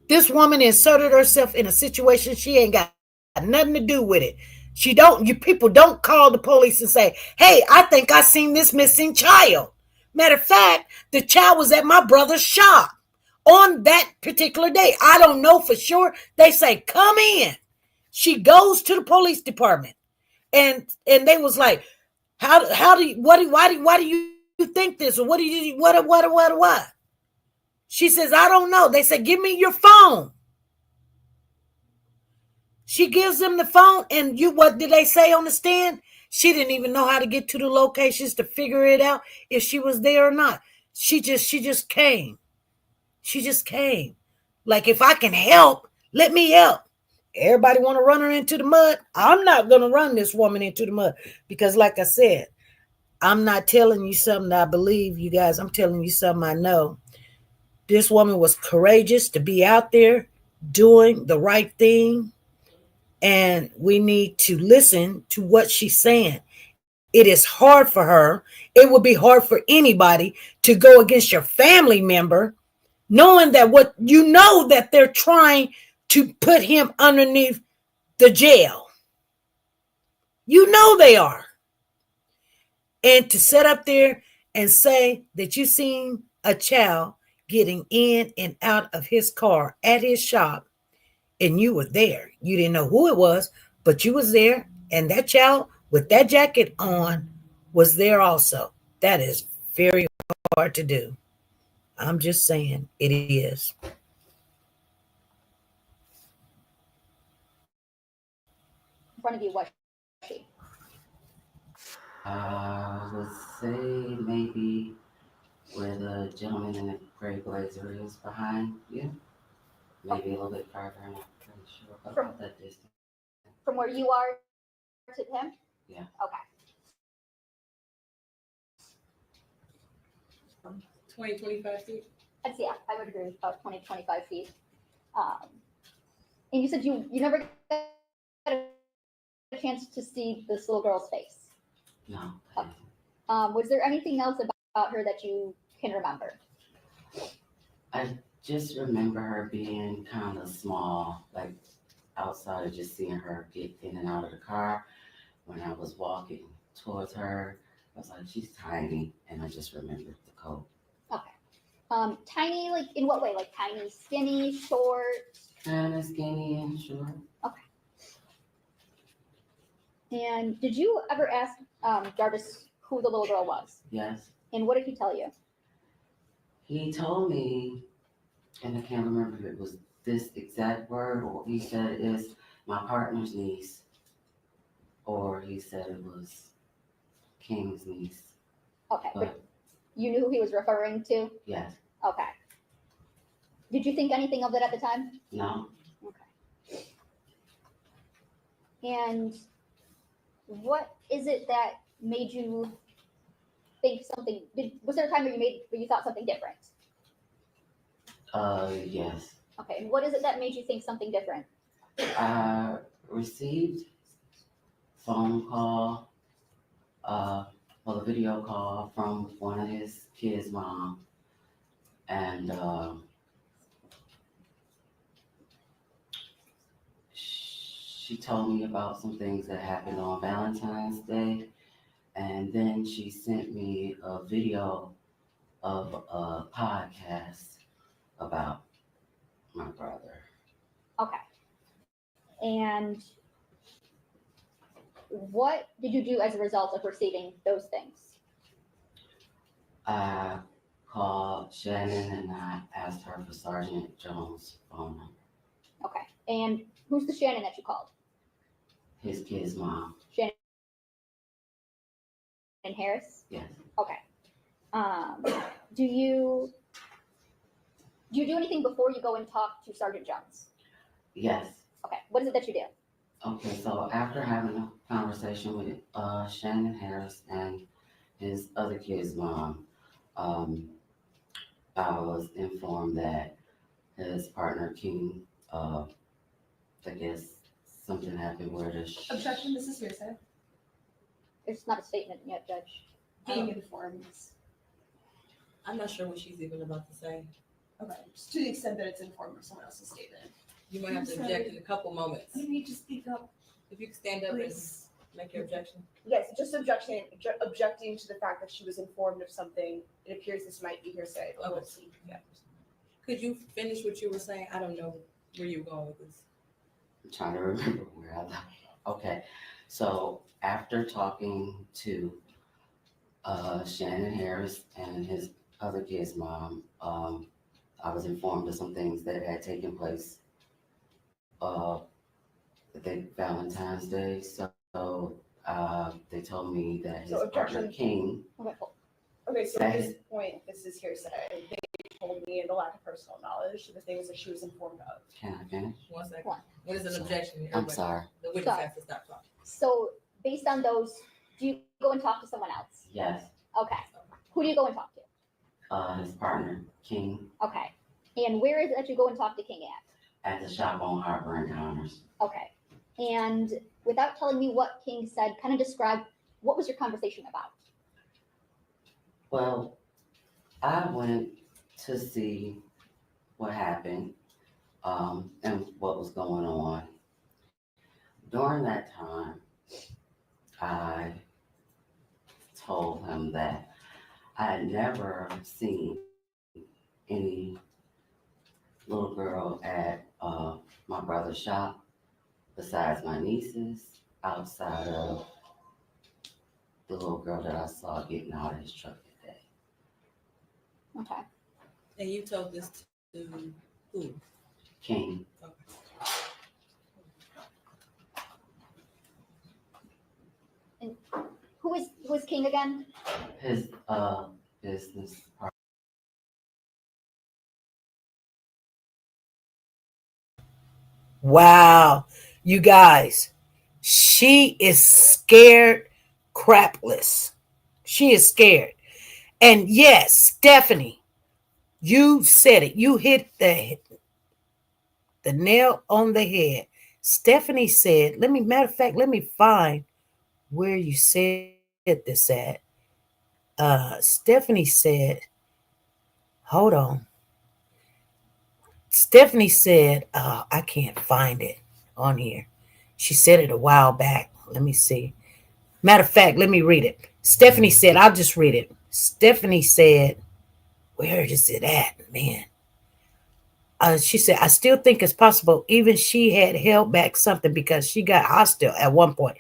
this woman inserted herself in a situation she ain't got nothing to do with it. You people don't call the police and say, hey, I think I seen this missing child. Matter of fact, the child was at my brother's shop on that particular day. I don't know for sure. They say, come in. She goes to the police department, and they was like, how do you, why do you think this? Or what? She says, I don't know. They said, give me your phone. She gives them the phone, and what did they say on the stand? She didn't even know how to get to the locations to figure it out if she was there or not. She just came. She just came. Like, if I can help, let me help. Everybody want to run her into the mud. I'm not going to run this woman into the mud, because like I said, I'm not telling you something I believe, you guys. I'm telling you something I know. This woman was courageous to be out there doing the right thing. And we need to listen to what she's saying. It is hard for her. It would be hard for anybody to go against your family member, knowing that that they're trying to put him underneath the jail. You know they are. And to sit up there and say that you seen a child getting in and out of his car at his shop, and you were there. You didn't know who it was, but you was there, and that child with that jacket on was there also. That is very hard to do. I'm just saying it is. In front of you, what she? I would say maybe where the gentleman in the gray blazer is behind you. Maybe a little bit farther, I'm not pretty sure about that distance. From where you are to him? Yeah. Okay. 20, 25 feet. Yeah, I would agree with about 20, 25 feet. And you said you never got a chance to see this little girl's face. No. Was there anything else about her that you can remember? I just remember her being kind of small, like outside of just seeing her get in and out of the car. When I was walking towards her, I was like, she's tiny, and I just remembered the coat. Okay. Tiny, like in what way? Like tiny, skinny, short? Kind of skinny and short. Okay. And did you ever ask Jarvis who the little girl was? Yes. And what did he tell you? He told me, and I can't remember if it was this exact word, or he said is my partner's niece, or he said it was King's niece. Okay, but But you knew who he was referring to? yes. Okay. Did you think anything of it at the time? No. Okay. And what is it that made you think something? Was there a time where you thought something different? Yes. Okay. And what is it that made you think something different? I received phone call, a video call from one of his kids' mom, and she told me about some things that happened on Valentine's Day, and then she sent me a video of a podcast about my brother. Okay. And what did you do as a result of receiving those things? I called Shannon and I asked her for Sergeant Jones' phone number. Okay. And who's the Shannon that you called? His kid's mom. Shannon Harris? Yes. Okay. Do you do anything before you go and talk to Sergeant Jones? Yes. Okay. What is it that you do? Okay, so after having a conversation with Shannon Harris and his other kid's mom, I was informed that his partner King, I guess something happened where the Objection, this is hearsay. It's not a statement yet, Judge. Being informed. I'm not sure what she's even about to say. Okay, just to the extent that it's informed of someone else's statement. You might have to object in a couple moments. You need to speak up, If you could stand up and please. make your objection. Yes, just objecting to the fact that she was informed of something. It appears this might be hearsay, but we'll see. Yeah. Could you finish what you were saying? I don't know where you were going with this. I'm trying to remember where I left. Okay, so after talking to Shannon Harris and his other kid's mom, I was informed of some things that had taken place I think Valentine's Day. So they told me that his So partner objection. King. Okay, cool. Okay, so at this point, this is hearsay. They told me the lack of personal knowledge of the things that she was informed of. Can I finish? 1 second. What? What is an Sorry. objection? I'm Everybody- sorry. The witness Sorry. has to stop talking. So based on those, do you go and talk to someone else? Yes, Okay. Who do you go and talk to? his partner King Okay. And where is it that you go and talk to King at? at the shop on Harbor Encounters. Okay. And without telling me what King said, kind of describe what was your conversation about? Well, I went to see what happened and what was going on. During that time, I told him that I had never seen any little girl at my brother's shop besides my nieces, outside of the little girl that I saw getting out of his truck that day. Okay. And you told this to who? King. Who is King again? His business partner. Wow, you guys, she is scared crapless. She is scared. And yes, Stephanie, you said it. You hit the nail on the head. Stephanie said, matter of fact, let me find where you said this at. Stephanie said, hold on. Stephanie said, I can't find it on here. She said it a while back. Let me see. Matter of fact, let me read it. Stephanie said, I'll just read it. Stephanie said, where is it at, man? She said, I still think it's possible. Even she had held back something because she got hostile at one point.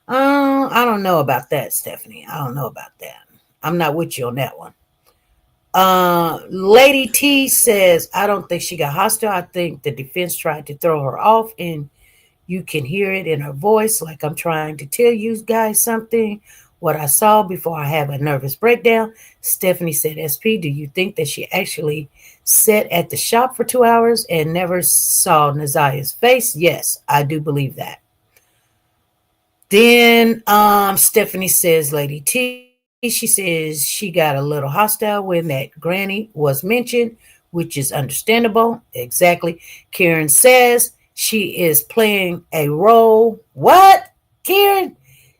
I don't know about that, Stephanie. I don't know about that. I'm not with you on that one. Lady T says, I don't think she got hostile. I think the defense tried to throw her off, and you can hear it in her voice, like I'm trying to tell you guys something, what I saw before I have a nervous breakdown. Stephanie said, SP, do you think that she actually sat at the shop for 2 hours and never saw Nazia's face? Yes, I do believe that. Then Stephanie says, Lady T, she says she got a little hostile when that granny was mentioned, which is understandable. Exactly. Karen says she is playing a role. What, Karen?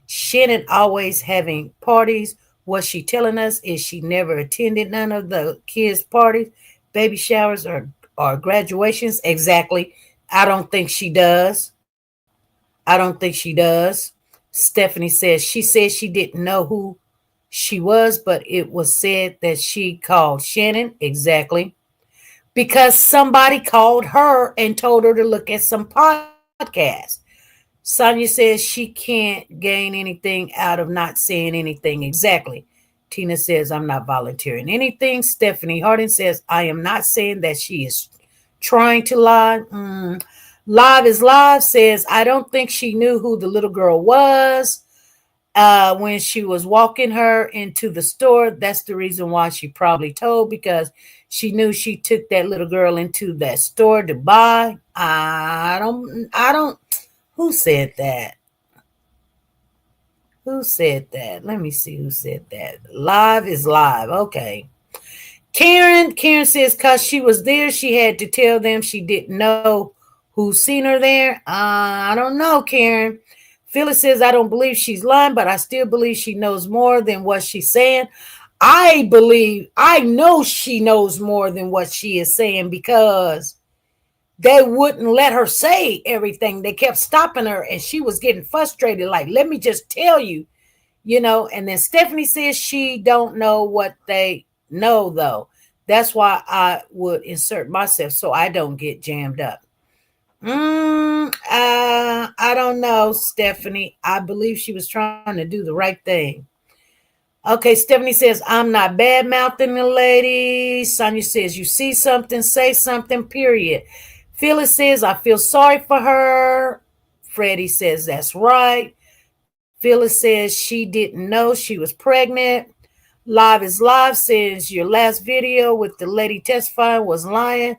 Shannon always having parties. What she telling us is she never attended none of the kids' parties, baby showers, or graduations. Exactly. I don't think she does. I don't think she does. Stephanie says she didn't know who she was, but it was said that she called Shannon. Exactly. Because somebody called her and told her to look at some podcasts. Sonia says she can't gain anything out of not saying anything. Exactly. Tina says, I'm not volunteering anything. Stephanie Harding says, I am not saying that she is trying to lie. Live is Live says, I don't think she knew who the little girl was when she was walking her into the store. That's the reason why she probably told, because she knew she took that little girl into that store to buy. I don't, who said that? Who said that? Let me see who said that. Live is Live. Okay. Karen says, because she was there, she had to tell them she didn't know who seen her there. I don't know, Karen. Phyllis says, I don't believe she's lying, but I still believe she knows more than what she's saying. I know she knows more than what she is saying, because they wouldn't let her say everything. They kept stopping her, and she was getting frustrated. Like, let me just tell you, and then Stephanie says she don't know what they know, though. That's why I would insert myself so I don't get jammed up. I don't know, Stephanie. I believe she was trying to do the right thing. Okay, Stephanie says, I'm not bad mouthing the lady. Sonia says, you see something, say something, period. Phyllis says, I feel sorry for her. Freddie says, that's right. Phyllis says she didn't know she was pregnant. Live is Live says, your last video with the lady testifying was lying.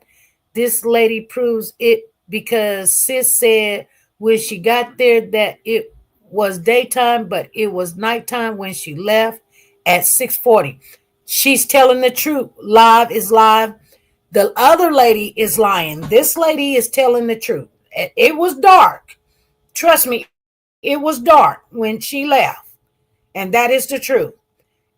This lady proves it, because Sis said when she got there that it was daytime, but it was nighttime when she left at 6:40. She's telling the truth. Live is Live. The other lady is lying. This lady is telling the truth. It was dark. Trust me, it was dark when she left. And that is the truth.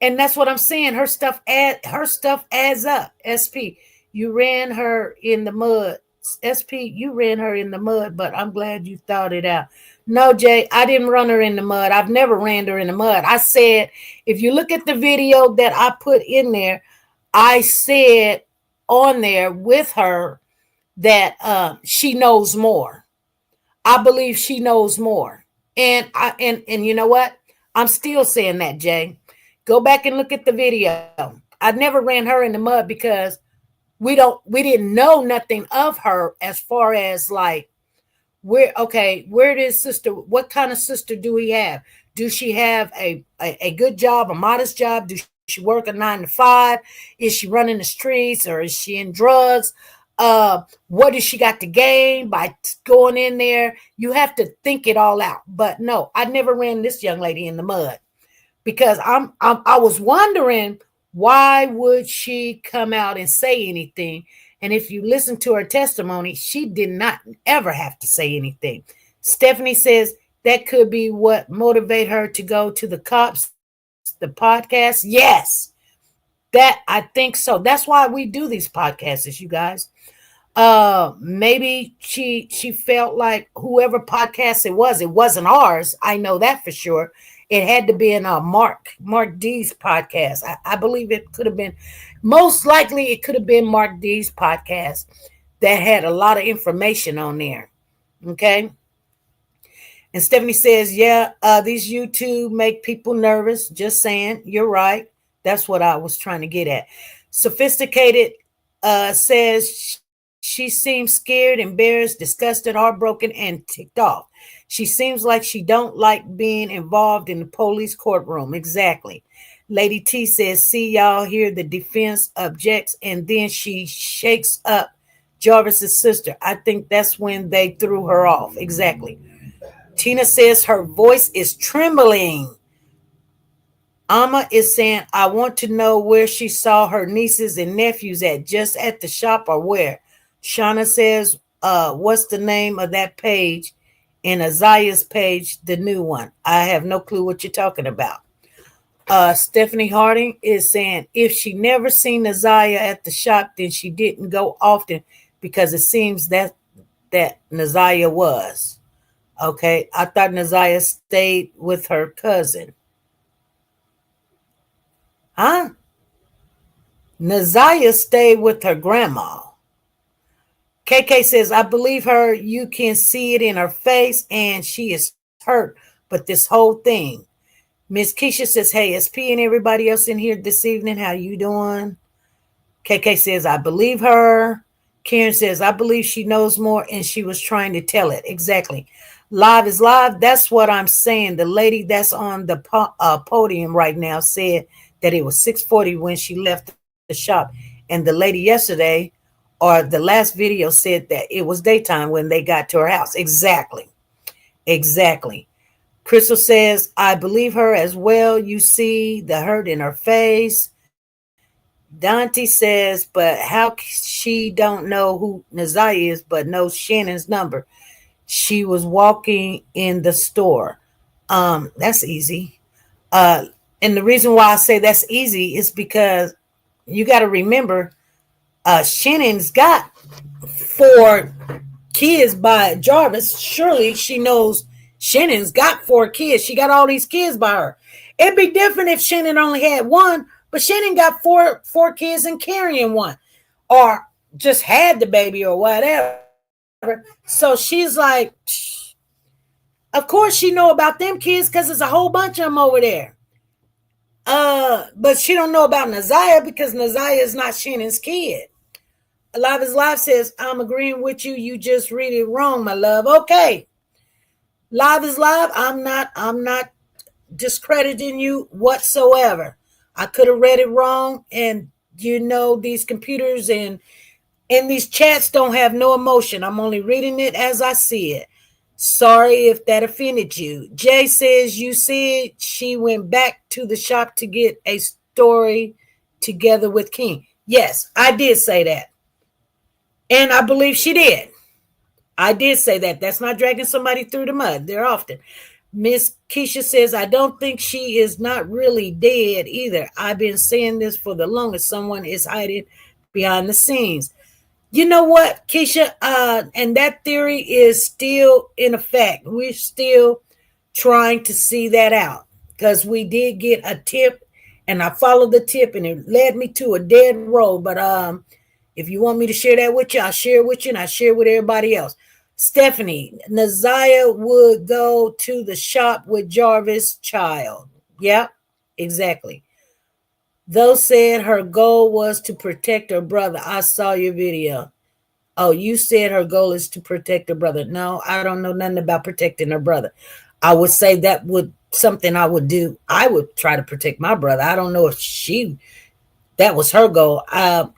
And that's what I'm saying. Her stuff adds up. SP, you ran her in the mud. SP, you ran her in the mud, but I'm glad you thought it out. No, Jay, I didn't run her in the mud. I've never ran her in the mud. I said, if you look at the video that I put in there, I said on there with her that she knows more. I believe she knows more. And you know what? I'm still saying that, Jay. Go back and look at the video. I never ran her in the mud, because we didn't know nothing of her, as far as like, where does sister, what kind of sister do we have? Do she have a good job, a modest job? Do she work a 9 to 5? Is she running the streets, or is she in drugs? What does she got to gain by going in there? You have to think it all out. But no, I never ran this young lady in the mud, because I was wondering, why would she come out and say anything? And if you listen to her testimony, she did not ever have to say anything. Stephanie says that could be what motivate her to go to the cops, the podcast. Yes, that I think so. That's why we do these podcasts, you guys. Maybe she felt like whoever podcast it wasn't ours. I know that for sure. It had to be in Mark D's podcast. I believe it could have been, most likely it could have been Mark D's podcast that had a lot of information on there. Okay. And Stephanie says, yeah, these YouTube make people nervous. Just saying. You're right. That's what I was trying to get at. Sophisticated says she seems scared, embarrassed, disgusted, heartbroken, and ticked off. She seems like she don't like being involved in the police courtroom. Exactly. Lady T says, see, y'all, here the defense objects, and then she shakes up Jarvis's sister. I think that's when they threw her off. Exactly. Tina says her voice is trembling. Amma is saying, I want to know where she saw her nieces and nephews at, just at the shop or where. Shauna says, what's the name of that page? And Isaiah's page, the new one. I have no clue what you're talking about. Stephanie Harding is saying, if she never seen Isaiah at the shop, then she didn't go often, because it seems that Isaiah was. Okay, I thought Isaiah stayed with her cousin. Huh? Naziah stayed with her grandma. KK says, I believe her. You can see it in her face, and she is hurt. But this whole thing, Miss Keisha says, hey, SP and everybody else in here this evening, how you doing? KK says, I believe her. Karen says, I believe she knows more and she was trying to tell it. Exactly. Live is live. That's what I'm saying. The lady that's on the podium right now said that it was 6:40 when she left the shop. And the lady yesterday or the last video said that it was daytime when they got to her house. Exactly. Exactly. Crystal says, I believe her as well. You see the hurt in her face. Dante says, but how she don't know who Nazaya is, but knows Shannon's number. She was walking in the store. That's easy. Uh, and the reason why I say that's easy is because you got to remember, Shannon's got 4 kids by Jarvis. Surely she knows Shannon's got 4 kids. She got all these kids by her. It'd be different if Shannon only had one, but Shannon got four kids and carrying one, or just had the baby or whatever. So she's like, of course she know about them kids because there's a whole bunch of them over there. But she don't know about Nazaya because Nazaya is not Shannon's kid. Live is Live says, I'm agreeing with you. You just read it wrong, my love. Okay. Live is Live. I'm not discrediting you whatsoever. I could have read it wrong. And these computers and these chats don't have no emotion. I'm only reading it as I see it. Sorry if that offended you. Jay says, you said she went back to the shop to get a story together with King. Yes, I did say that. And I believe she did. I did say that. That's not dragging somebody through the mud. They're often. Miss Keisha says, I don't think she is not really dead either. I've been saying this for the longest. Someone is hiding behind the scenes. You know what, Keisha? And that theory is still in effect. We're still trying to see that out because we did get a tip and I followed the tip and it led me to a dead road. But if you want me to share that with you, I'll share it with you and I share it with everybody else. Stephanie, Nazaya would go to the shop with Jarvis' child. Yep, exactly. Those said her goal was to protect her brother. I saw your video. Oh, you said her goal is to protect her brother. No, I don't know nothing about protecting her brother. I would say that would something I would do. I would try to protect my brother. I don't know if that was her goal. I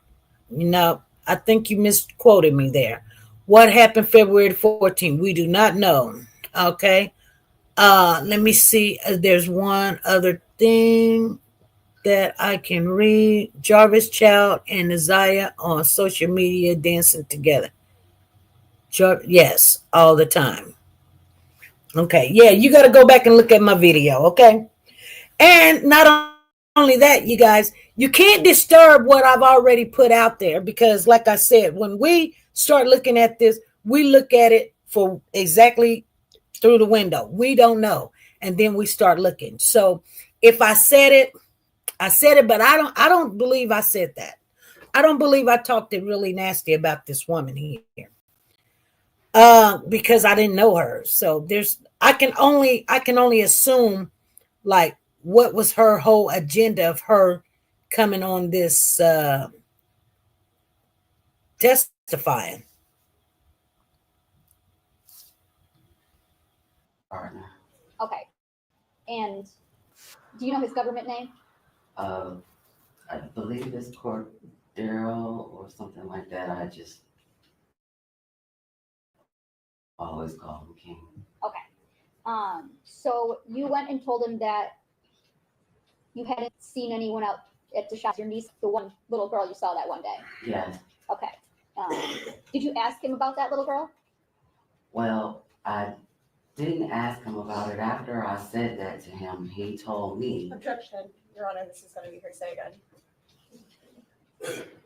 think you misquoted me there. What happened February 14th? We do not know. Okay. Let me see. There's one other thing that I can read. Jarvis Child and Isaiah on social media dancing together. Yes, all the time. Okay. Yeah, you got to go back and look at my video. Okay. And not only that, you guys, you can't disturb what I've already put out there because, like I said, when we start looking at this, we look at it for exactly through the window. We don't know. And then we start looking. So if I said it, but I don't believe I said that. I don't believe I talked it really nasty about this woman here. Because I didn't know her. So I can only assume like what was her whole agenda of her coming on this testifying. Partner. Okay. And do you know his government name? I believe it's Cordero or something like that. I just always call him King. Okay. So you went and told him that you hadn't seen anyone out at the shop. Your niece, the one little girl you saw that one day. Yes. Okay. Did you ask him about that little girl? Well, I didn't ask him about it. After I said that to him, he told me. Objection, Your Honor, this is going to be hearsay again.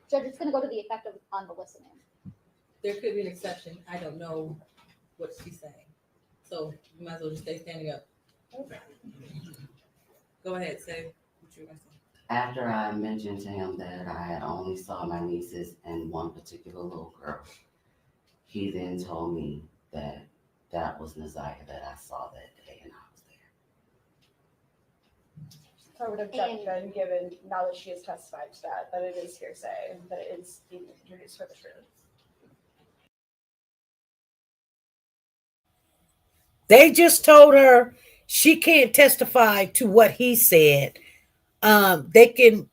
Judge, it's going to go to the effect on the listening. There could be an exception. I don't know what she's saying. So you might as well just stay standing up. Go ahead, say what you're going to say. After I mentioned to him that I had only saw my nieces and one particular little girl, he then told me that that was Nazaya that I saw that day and I was So I would objection given now that she has testified to that it is hearsay, that it is being introduced for the truth. They just told her she can't testify to what he said. They can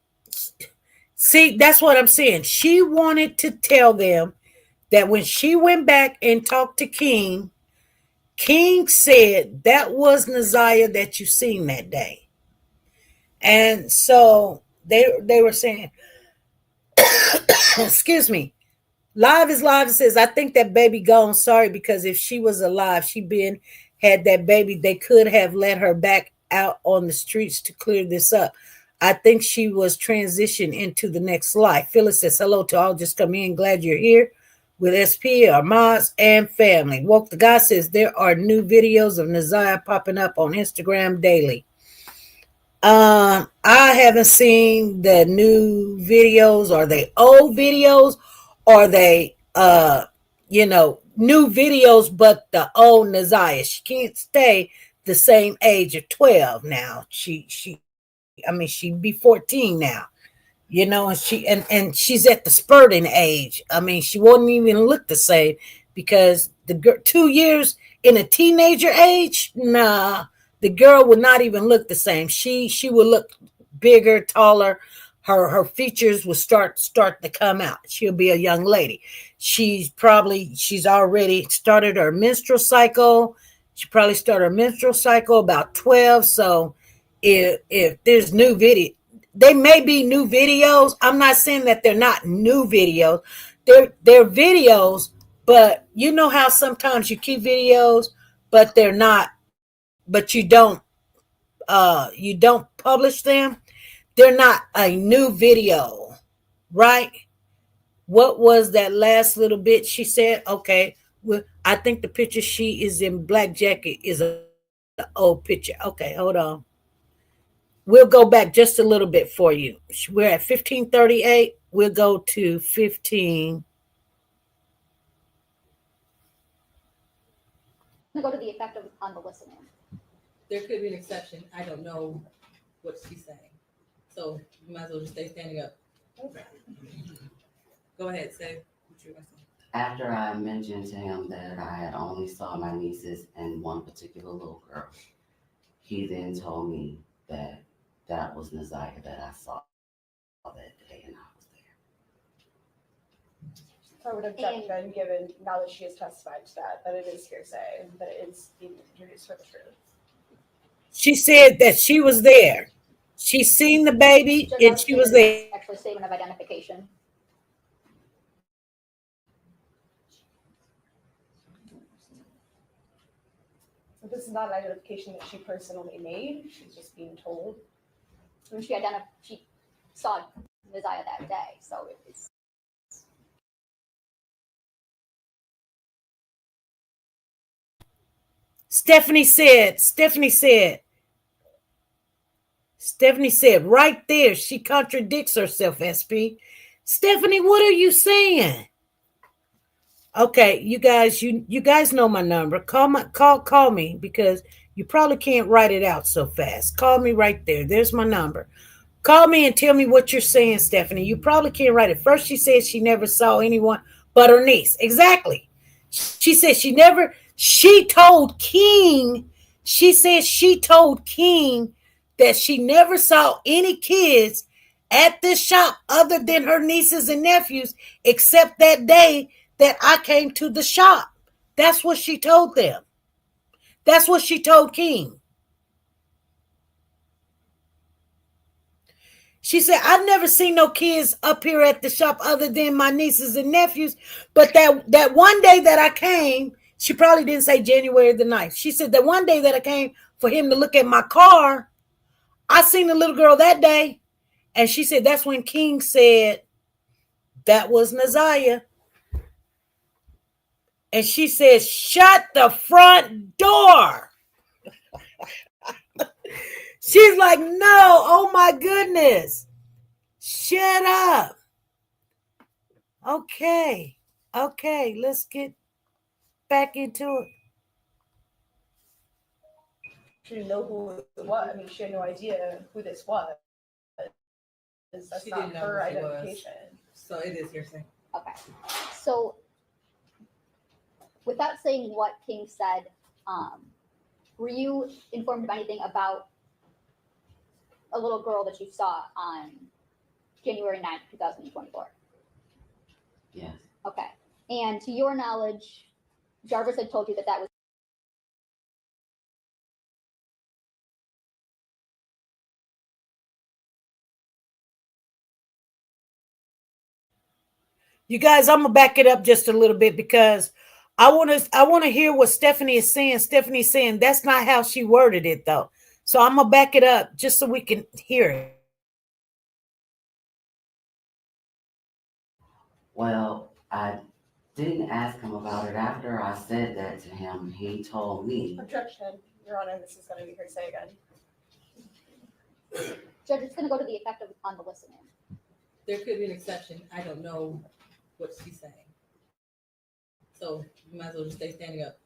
see, that's what I'm saying. She wanted to tell them that when she went back and talked to King, King said that was Naziah that you seen that day. And so they were saying, excuse me, live is live. It says, I think that baby gone. Sorry, because if she was alive, she been had that baby. They could have let her back out on the streets to clear this up. I think she was transitioned into the next life. Phyllis says, hello to all. Just come in. Glad you're here with SP, our mods, and family. Woke the guy says there are new videos of Naziah popping up on Instagram daily. I haven't seen the new videos. Are they old videos? Are they new videos, but the old Naziah? She can't stay the same age of 12 now. She'd be 14 now. And she's at the spurting age. I mean, she wouldn't even look the same because the girl 2 years in a teenager age, nah, the girl would not even look the same. She would look bigger, taller. Her features will start to come out. She'll be a young lady. She's already started her menstrual cycle. She probably started her menstrual cycle about 12. So if there's new video, they may be new videos. I'm not saying that they're not new videos. They're videos, but you know how sometimes you keep videos, but they're not, but you don't publish them. They're not a new video, right? What was that last little bit she said? Okay, well, I think the picture she is in black jacket is an old picture. Okay, hold on. We'll go back just a little bit for you. We're at 1538. We'll go to 15. I'm gonna go to the effect on the listener. There could be an exception. I don't know what she's saying. So you might as well just stay standing up. Go ahead, say what you're going to say. After I mentioned to him that I had only saw my nieces and one particular little girl, he then told me that that was Naziah that I saw that day, and I was there. So I would objection given now that she has testified to that it is hearsay, that it is being introduced for the truth. She said that she was there. She seen the baby and she was there. Actually, statement of identification. So this is not an identification that she personally made. She's just being told. When she saw Naziah that day, so it's. Stephanie said right there, she contradicts herself, SP. Stephanie, what are you saying? Okay, you guys know my number. Call me because you probably can't write it out so fast. Call me right there. There's my number. Call me and tell me what you're saying, Stephanie. You probably can't write it. First, she said she never saw anyone but her niece. Exactly. She said she told King that she never saw any kids at this shop other than her nieces and nephews, except that day that I came to the shop. That's what she told them. That's what she told King. She said, I've never seen no kids up here at the shop other than my nieces and nephews. But that one day that I came, she probably didn't say January the 9th. She said that one day that I came for him to look at my car, I seen the little girl that day. And she said that's when King said that was Naziah. And she said, shut the front door. She's like, no, oh my goodness. Shut up. Okay, let's get back into it. She didn't know who it was. I mean, she had no idea who this was. That's She not didn't know her who she was. identification. So it is hearsay. Okay. So without saying what King said, were you informed of anything about a little girl that you saw on January 9th, 2024? Yes. Okay. And to your knowledge, Jarvis had told you that that was You guys, I'm gonna back it up just a little bit because I want to hear what Stephanie is saying. Stephanie's saying that's not how she worded it though. So I'm gonna back it up just so we can hear it. Well, I didn't ask him about it. After I said that to him, he told me. Objection, Your Honor, this is going to be hearsay again. Judge, it's going to go to the effect of on the listener. There could be an exception. I don't know what she's saying. So you might as well just stay standing up.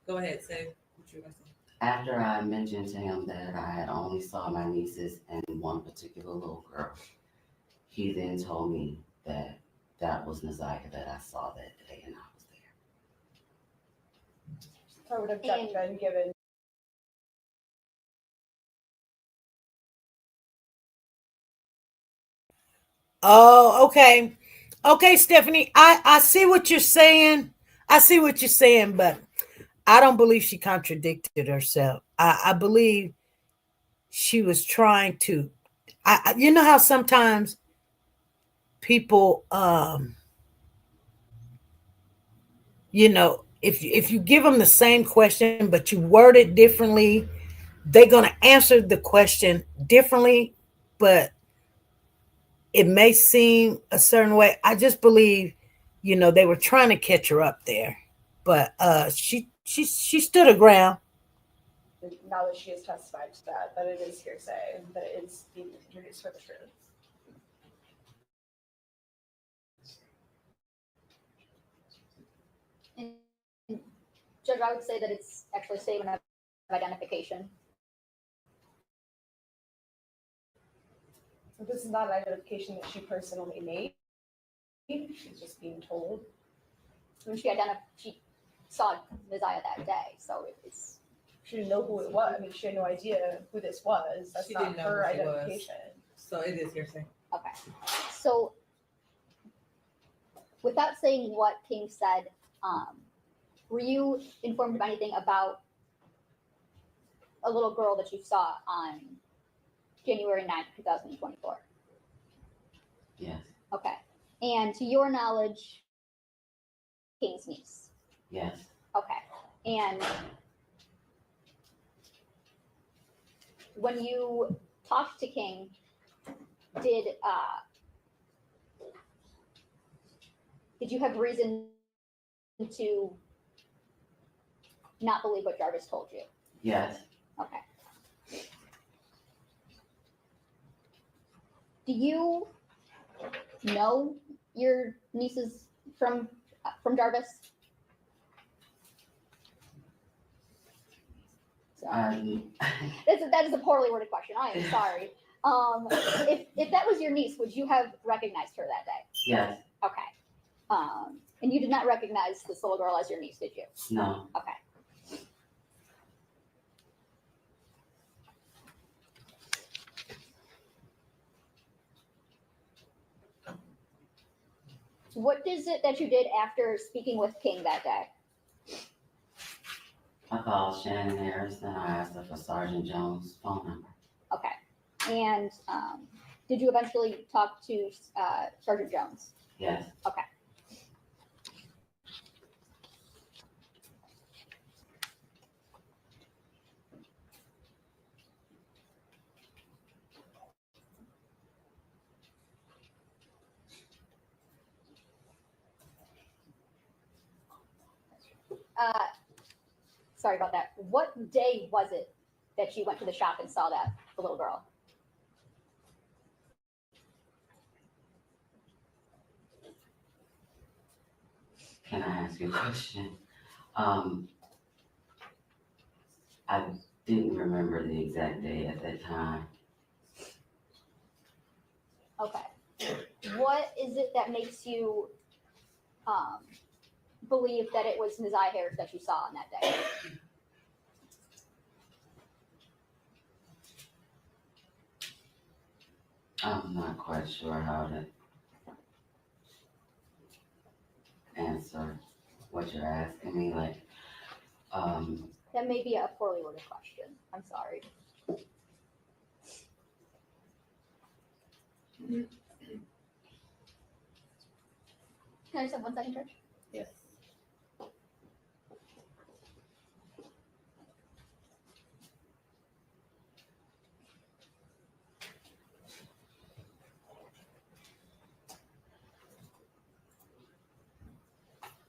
Go ahead, say what you were going to say. After I mentioned to him that I had only saw my nieces and one particular little girl, he then told me that that was Naziah that I saw that day and I was there. So I would object then, given. Oh, okay. Okay, Stephanie. I see what you're saying. I see what you're saying, but I don't believe she contradicted herself. I believe she was trying to. You know how sometimes people, if you give them the same question but you word it differently, they're gonna answer the question differently, but it may seem a certain way. I just believe, they were trying to catch her up there, but she stood her ground. Now that she has testified to that it is hearsay, that it is being introduced for the truth. And Judge, I would say that it's actually a statement of identification. So this is not an identification that she personally made. She's just being told. When she saw Naziah that day, so it's. She didn't know who it was. I mean, she had no idea who this was. That's She not didn't know her who she was. identification. So it is hearsay. Okay. So without saying what King said, were you informed of anything about a little girl that you saw on January 9th, 2024? Yes. Okay. And to your knowledge, King's niece? Yes. Okay. And when you talked to King, did you have reason to not believe what Jarvis told you? Yes. Okay. Do you know your nieces from Jarvis? Sorry. That is a poorly worded question. I am sorry. If that was your niece, would you have recognized her that day? Yes. Okay. And you did not recognize this little girl as your niece, did you? No. Okay. What is it that you did after speaking with King that day? I called Shannon Harris and I asked her for Sergeant Jones' phone number. Okay. And did you eventually talk to Sergeant Jones? Yes. Okay. Sorry about that. What day was it that you went to the shop and saw the little girl? Can I ask you a question? I didn't remember the exact day at that time. Okay. What is it that makes you believe that it was Nazai Harris that you saw on that day? I'm not quite sure how to answer what you're asking me. Like, That may be a poorly worded question. I'm sorry. Can I just have 1 second, Church? Yes.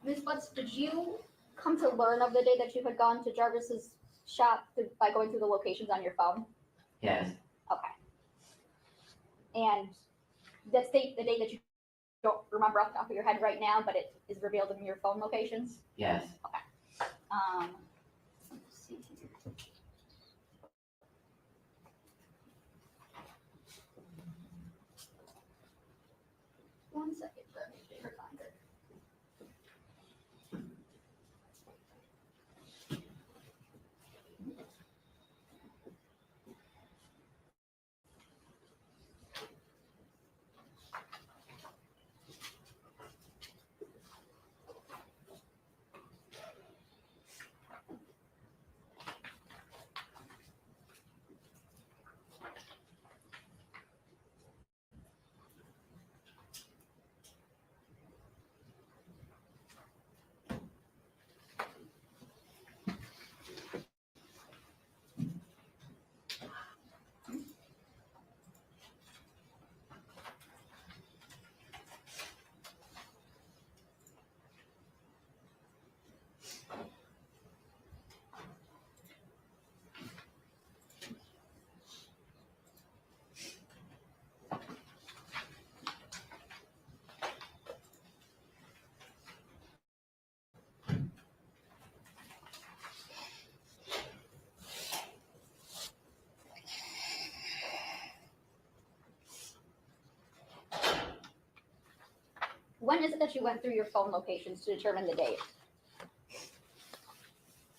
Ms. Butts, did you come to learn of the day that you had gone to Jarvis's shop by going through the locations on your phone? yes, Okay. And that's the day that you don't remember off the top of your head right now, but it is revealed in your phone locations? yes. Let's see here. One second, let me find it. When is it that you went through your phone locations to determine the date?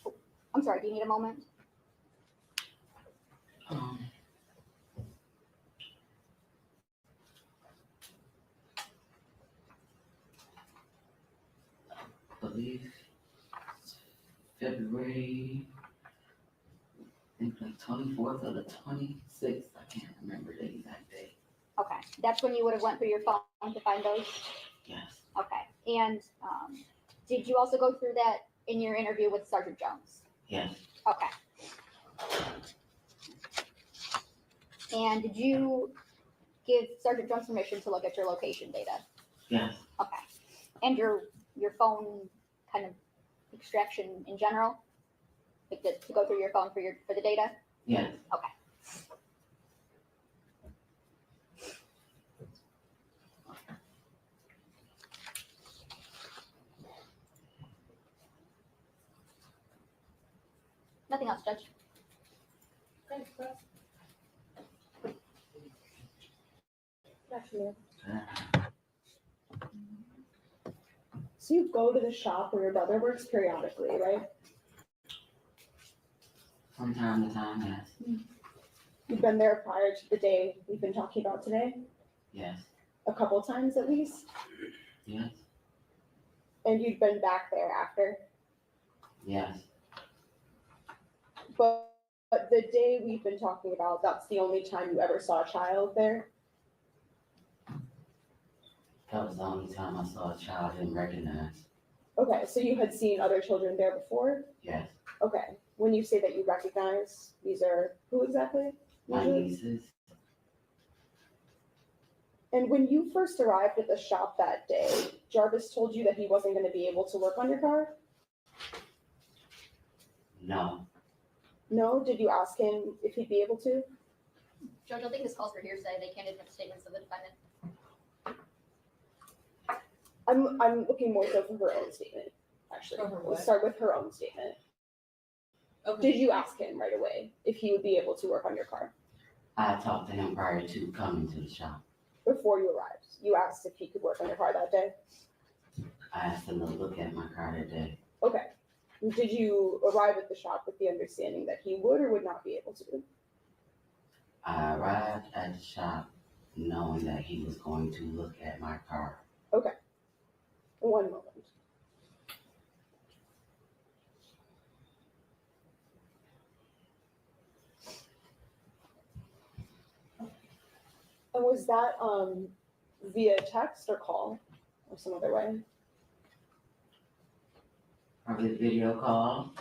Oh, I'm sorry, do you need a moment? Um, I believe it's February, I think like 24th or the 26th. I can't remember the exact date. Okay, that's when you would have went through your phone to find those? Yes, Okay, and did you also go through that in your interview with Sergeant Jones? yes, Okay. And did you give Sergeant Jones permission to look at your location data? yes, Okay. And your phone kind of extraction in general? Like to go through your phone for the data? yes. Okay. Nothing else, Judge. Thanks, Chris. Actually, Uh, so you go to the shop where your brother works periodically, right? From time to time, yes, You've been there prior to the day we've been talking about today, yes, a couple times at least, yes, and you'd been back there after. yes, But the day we've been talking about, that's the only time you ever saw a child there? that was the only time I saw a child I didn't recognize. Okay, so you had seen other children there before? Yes, Okay, when you say that you recognize, these are who exactly? my usually? nieces, And when you first arrived at the shop that day, Jarvis told you that he wasn't going to be able to work on your car? no, No? Did you ask him if he'd be able to? Judge, I think this calls for hearsay. They can't admit statements of the defendant. I'm looking more so for her own statement, actually. For her We'll what? start with her own statement. Okay. Did you ask him right away if he would be able to work on your car I talked to him prior to coming to the shop. before you arrived? You asked if he could work on your car that day? I asked him to look at my car that day. Okay. Did you arrive at the shop with the understanding that he would or would not be able to? I arrived at the shop knowing that he was going to look at my car. One moment. And was that via text or call or some other way? Probably video call.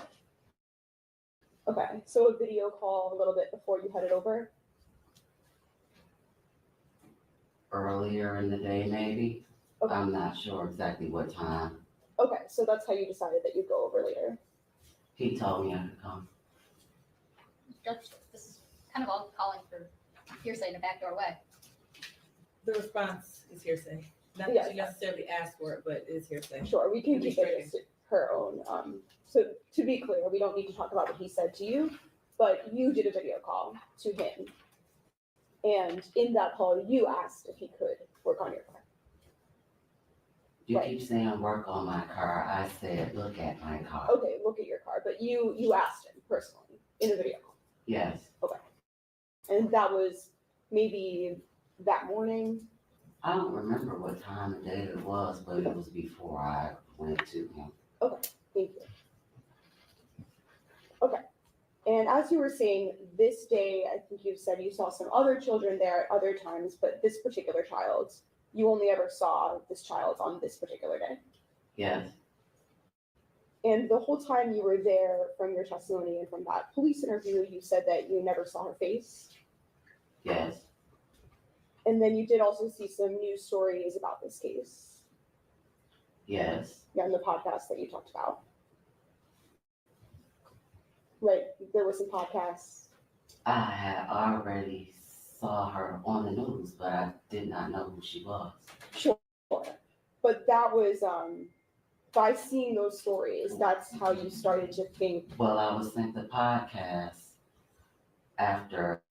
Okay, so a video call a little bit before you headed over? Earlier in the day, maybe. Okay. I'm not sure exactly what time. Okay, so that's how you decided that you'd go over later. He told me I could come. Jarvis, this is kind of all calling for hearsay in a backdoor way. The response is hearsay. Not Yeah. that you necessarily asked for it, but it's hearsay. Sure, we can It'd be keep it as her own. So to be clear, we don't need to talk about what he said to you, but you did a video call to him. And in that call, you asked if he could work on your car. You Right. keep saying work on my car. I said look at my car. Okay, look at your car, but you asked him personally in a video call. Yes. And that was maybe that morning. I don't remember what time of day it was, but it was before I went to him. Thank you. Okay. And as you were saying, this day, I think you said you saw some other children there at other times, but this particular child, you only ever saw this child on this particular day. Yes. And the whole time you were there, from your testimony and from that police interview, you said that you never saw her face. Yes. And then you did also see some news stories about this case. Yes. Yeah, in the podcast that you talked about. Right, there were some podcasts. I had already saw her on the news, but I did not know who she was. Sure. But that was, by seeing those stories, that's how you started to think, Well, I was sent the podcast after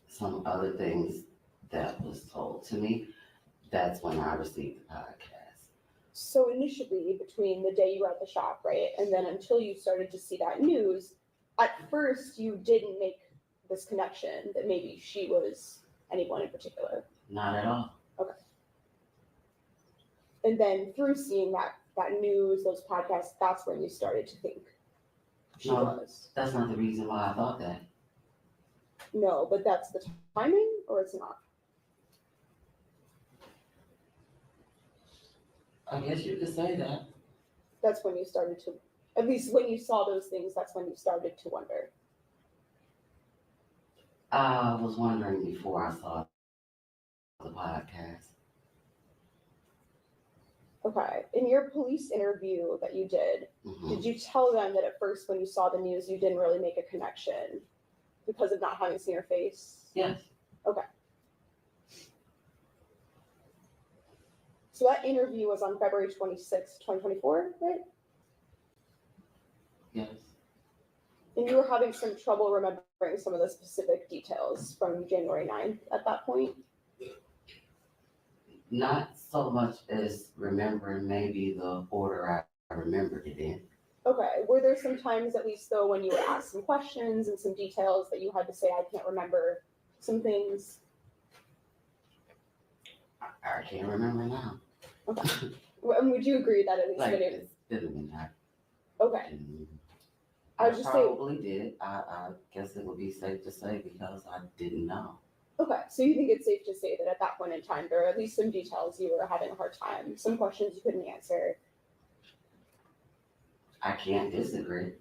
some other things that was told to me. That's when I received the podcast. so initially between the day you were at the shop, right, and then until you started to see that news, at first you didn't make this connection that maybe she was anyone in particular. Not at all. And then through seeing that news, those podcasts, that's when you started to think she No. was. That's not the reason why I thought that. No, but that's the timing, or it's not? I guess you could say that. That's when you started to, at least when you saw those things, that's when you started to wonder. I was wondering before I saw the podcast. Okay, in your police interview that you did Mhm. you tell them that at first when you saw the news, you didn't really make a connection because of not having seen her face? Yes. So that interview was on February 26th, 2024, right? Yes. And you were having some trouble remembering some of the specific details from January 9th at that point? Not so much as remembering maybe the order I remembered it in. Okay, were there some times at least though when you were asked some questions and some details that you had to say, I can't remember some things? I can't remember now. Okay. And would you agree that at least Like, when it it didn't mean I okay, didn't. I was just saying, probably did. I guess it would be safe to say because I didn't know. okay, so you think it's safe to say that at that point in time, there are at least some details you were having a hard time, some questions you couldn't answer. I can't disagree.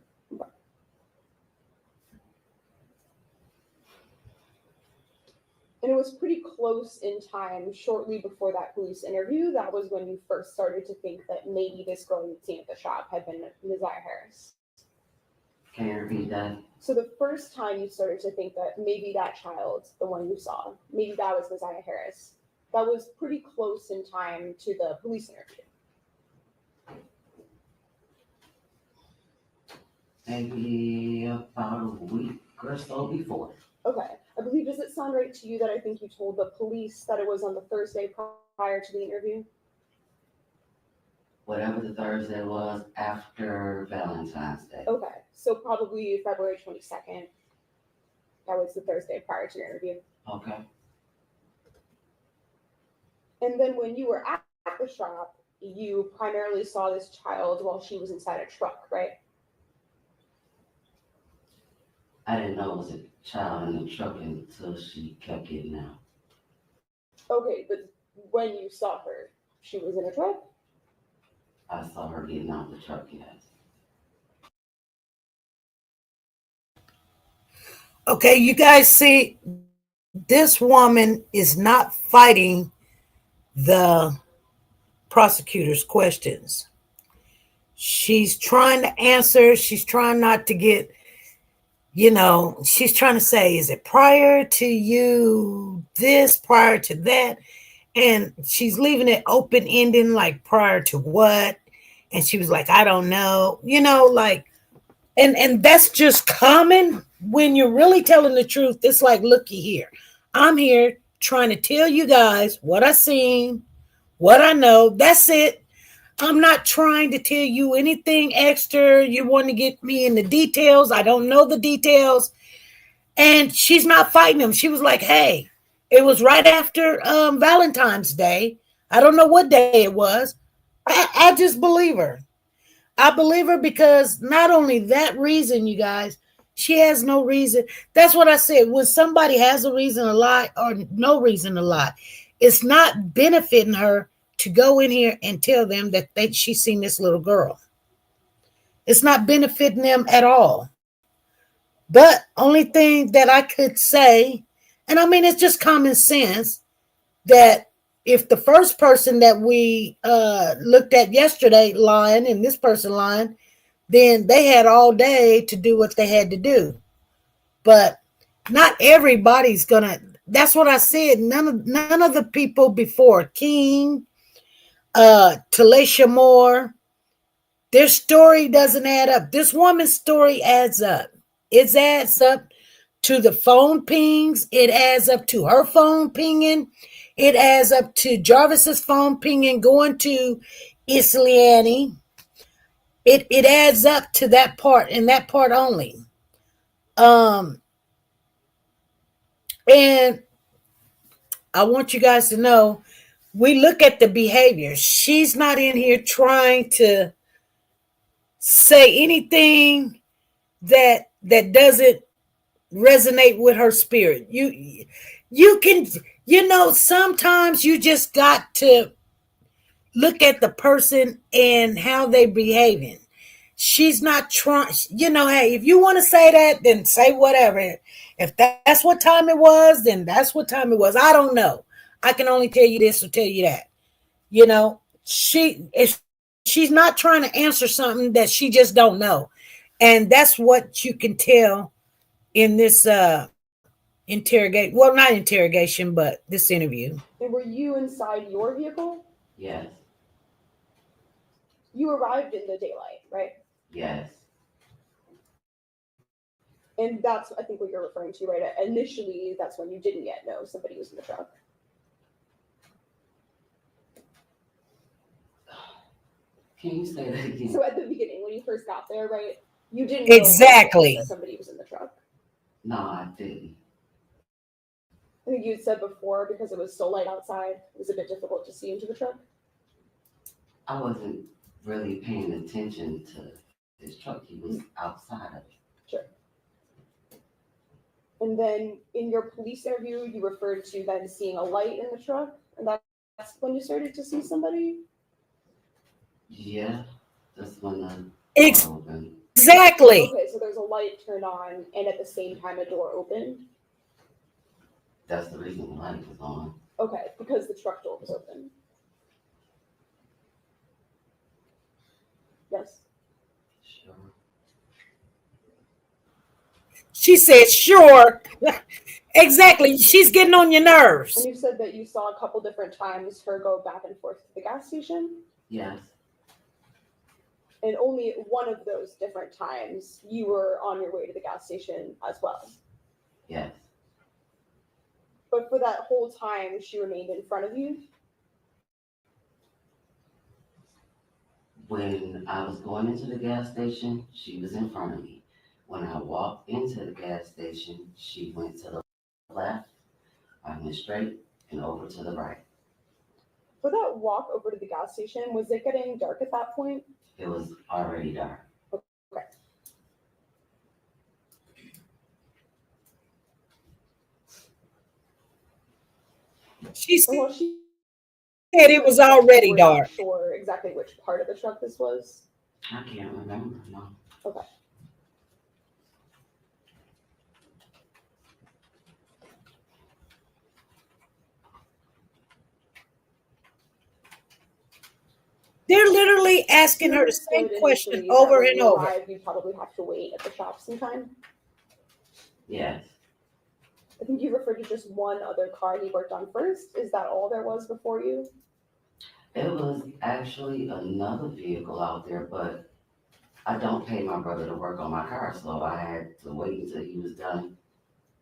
And it was pretty close in time, shortly before that police interview, that was when you first started to think that maybe this girl you'd seen at the shop had been Messiah Harris. Can you repeat that? So the first time you started to think that maybe that child, the one you saw, maybe that was Messiah Harris, that was pretty close in time to the police interview. maybe about a week or so before. Okay. I believe, does it sound right to you that I think you told the police that it was on the Thursday prior to the interview? Whatever the Thursday was after Valentine's Day. Okay. So probably February 22nd. That was the Thursday prior to your interview. Okay. And then when you were at the shop, you primarily saw this child while she was inside a truck, right? I didn't know it was a child in the truck until she kept getting out. Okay, but when you saw her, she was in a truck? I saw her getting out the truck, yes. Okay, you guys see, this woman is not fighting the prosecutor's questions. She's trying to answer. She's trying not to get, she's trying to say, is it prior to you this, prior to that? And she's leaving it open ending, like prior to what? And she was like, I don't know, and that's just common when you're really telling the truth. It's like, looky here. I'm here trying to tell you guys what I seen, what I know. That's it. I'm not trying to tell you anything extra. You want to get me in the details. I don't know the details. And she's not fighting him. She was like, hey, it was right after Valentine's Day. I don't know what day it was. I just believe her. I believe her because not only that reason, you guys, she has no reason. That's what I said. When somebody has a reason to lie or no reason to lie, it's not benefiting her to go in here and tell them that she's seen this little girl. It's not benefiting them at all. But only thing that I could say, and I mean, it's just common sense, that if the first person that we looked at yesterday lying and this person lying, then they had all day to do what they had to do. But not everybody's gonna. That's what I said. None of the people before King, Talisha Moore, their story doesn't add up. This woman's story adds up. It adds up to the phone pings. It adds up to her phone pinging. It adds up to Jarvis's phone pinging going to Isliani. It adds up to that part and that part only. And I want you guys to know, we look at the behavior. She's not in here trying to say anything that doesn't resonate with her spirit. You can, sometimes you just got to look at the person and how they behaving. She's not trying, hey, if you want to say that, then say whatever. If that's what time it was, then that's what time it was. I don't know. I can only tell you this or tell you that. She's not trying to answer something that she just don't know. And that's what you can tell in this not interrogation, but this interview. And were you inside your vehicle? Yes. You arrived in the daylight, right? Yes. And that's, I think, what you're referring to, right? Initially, that's when you didn't yet know somebody was in the truck. Can you say that again? So at the beginning, when you first got there, right, you didn't Exactly. know that somebody was in the truck. No, I didn't. I think you had said before, because it was so light outside, it was a bit difficult to see into the truck. I wasn't really paying attention to his truck. He was outside of it. Sure. And then in your police interview, you referred to then seeing a light in the truck, and that's when you started to see somebody? Yeah, that's when the door opened. Exactly. Okay, so there's a light turned on, and at the same time, a door opened? That's the reason the light was on. Okay, because the truck door was open. Yes. Sure. She said, sure. Exactly. She's getting on your nerves. And you said that you saw a couple different times her go back and forth to the gas station? Yes. And only one of those different times you were on your way to the gas station as well. Yes. But for that whole time, she remained in front of you? When I was going into the gas station, she was in front of me. When I walked into the gas station, she went to the left, I went straight, and over to the right. For that walk over to the gas station, was it getting dark at that point? It was already dark. Okay. She And well, she said it was already we're not dark. sure exactly which part of the truck this was. I can't remember, no. Okay. They're literally asking her the same Understood question initially that over when and you over. arrive, you probably have to wait at the shop sometime. Yes. I think you referred to just one other car he worked on first. Is that all there was before you? It was actually another vehicle out there, but I don't pay my brother to work on my car, so I had to wait until he was done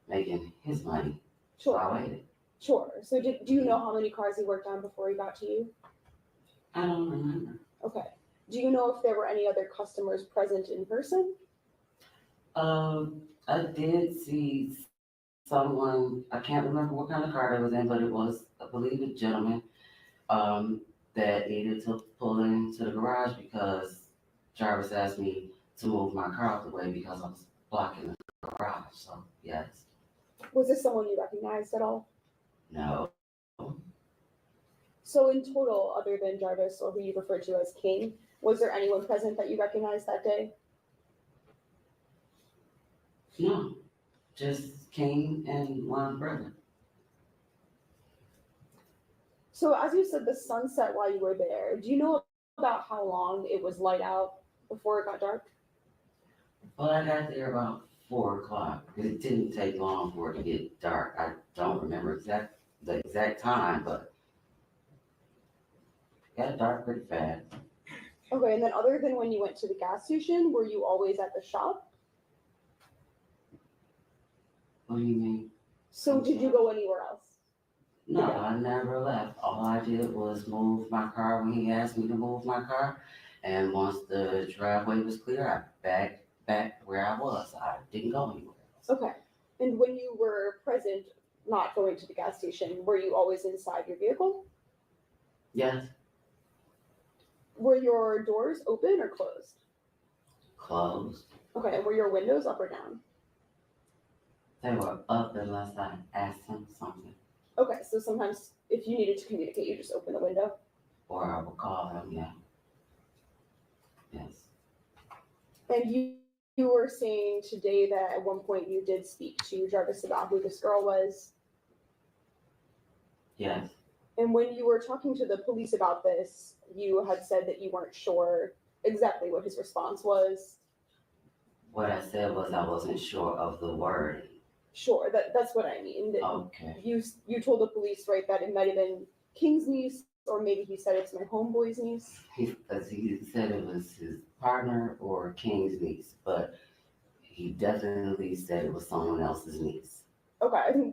making his money. So Sure. I waited. Sure. So do you know how many cars he worked on before he got to you? I don't remember. Okay. Do you know if there were any other customers present in person? I did see someone, I can't remember what kind of car it was in, but it was, I believe, a gentleman, that needed to pull into the garage because Jarvis asked me to move my car out the way because I was blocking the garage, so yes. Was this someone you recognized at all? No. So in total, other than Jarvis or who you referred to as King, was there anyone present that you recognized that day? No. Just King and my brother. So as you said, the sun set while you were there. Do you know about how long it was light out before it got dark? Well, I got there about 4 o'clock. It didn't take long for it to get dark. I don't remember the exact time, but it got dark pretty fast. Okay, and then other than when you went to the gas station, were you always at the shop? What do you mean? So did you go anywhere else? No, I never left. All I did was move my car when he asked me to move my car. And once the driveway was clear, I back where I was. I didn't go anywhere. Okay. And when you were present, not going to the gas station, were you always inside your vehicle? Yes, Were your doors open or closed? closed. Okay, and were your windows up or down? They were up unless I asked him something. Okay, so sometimes if you needed to communicate, you just open the window. Or I would call him, yeah. Yes. And you were saying today that at one point you did speak to Jarvis about who this girl was. Yes. And when you were talking to the police about this, you had said that you weren't sure exactly what his response was. What I said was I wasn't sure of the wording. Sure, that's what I mean. That Okay. you told the police, right, that it might have been King's niece, or maybe he said it's my homeboy's niece. He said it was his partner or King's niece, but he definitely said it was someone else's niece. Okay,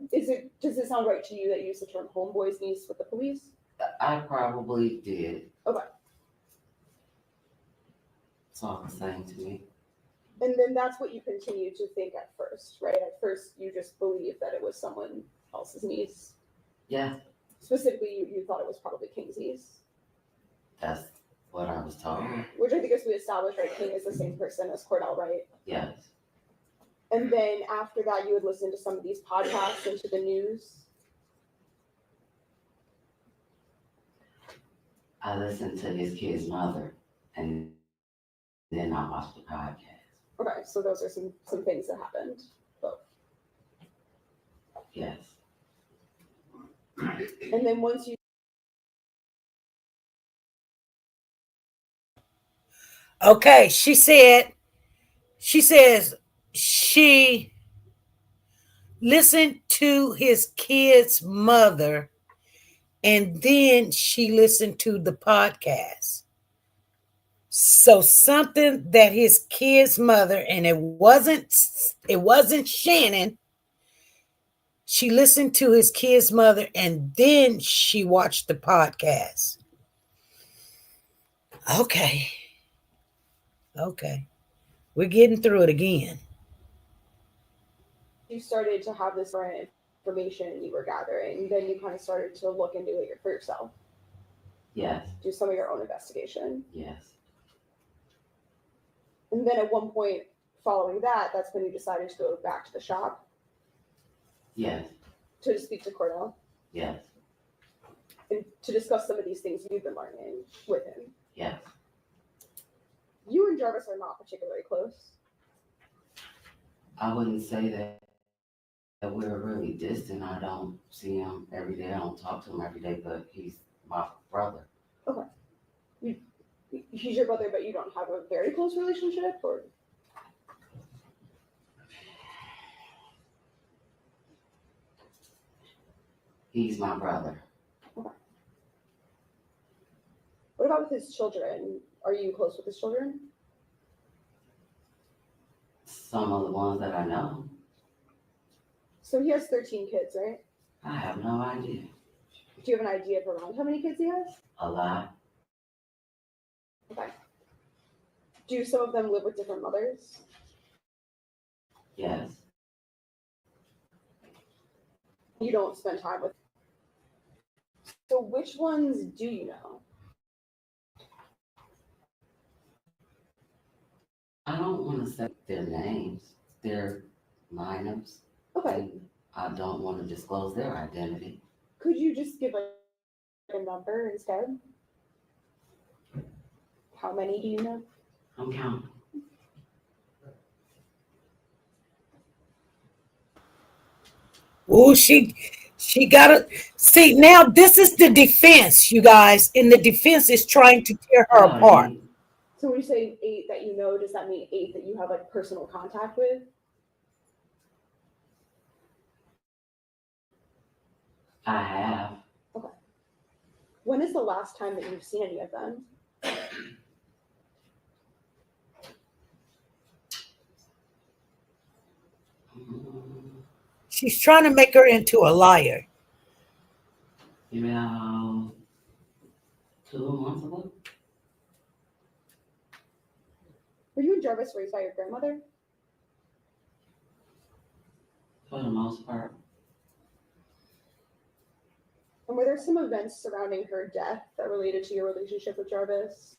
does it sound right to you that you used the term homeboy's niece with the police? I probably did. Okay. It's all the same to me. And then that's what you continued to think at first, right? At first, you just believed that it was someone else's niece. Yeah, Specifically, you thought it was probably King's niece, that's what I was told. which I think, as we established, right, King is the same person as Cordell, right? Yes. And then after that, you would listen to some of these podcasts and to the news. I listened to his kid's mother, and then I watched the podcast. Okay, so those are some things that happened. Yes. And then once you Okay, she says she listened to his kid's mother and then she listened to the podcast. So something that his kid's mother, and it wasn't Shannon. She listened to his kid's mother and then she watched the podcast. Okay. Okay. We're getting through it again. You started to have this information you were gathering, then you kind of started to look into it for yourself, Yes, do some of your own investigation. yes, And then at one point following that, that's when you decided to go back to the shop yes, to speak to Cordell yes, and to discuss some of these things you've been learning with him. yes. You and Jarvis are not particularly close. I wouldn't say that we're really distant. I don't see him every day. I don't talk to him every day, but he's my brother. He's your brother, but you don't have a very close relationship, or He's my brother. what about with his children? Are you close with his children? Some of the ones that I know, So he has 13 kids, right? I have no idea. Do you have an idea of around how many kids he has? A lot. Okay. Do some of them live with different mothers? Yes. You don't spend time with. So which ones do you know? I don't want to say their names. They're minors. Okay. And I don't want to disclose their identity. Could you just give a number instead? How many do you know? I'm counting. Oh, she got to see now. This is the defense, you guys, and the defense is trying to tear her About apart. 8. So when you say 8 that you know, does that mean 8 that you have like personal contact with? I have. When is the last time that you've seen any of them? She's trying to make her into a liar. About 2 months ago. Were you and Jarvis raised by your grandmother? For the most part. And were there some events surrounding her death that related to your relationship with Jarvis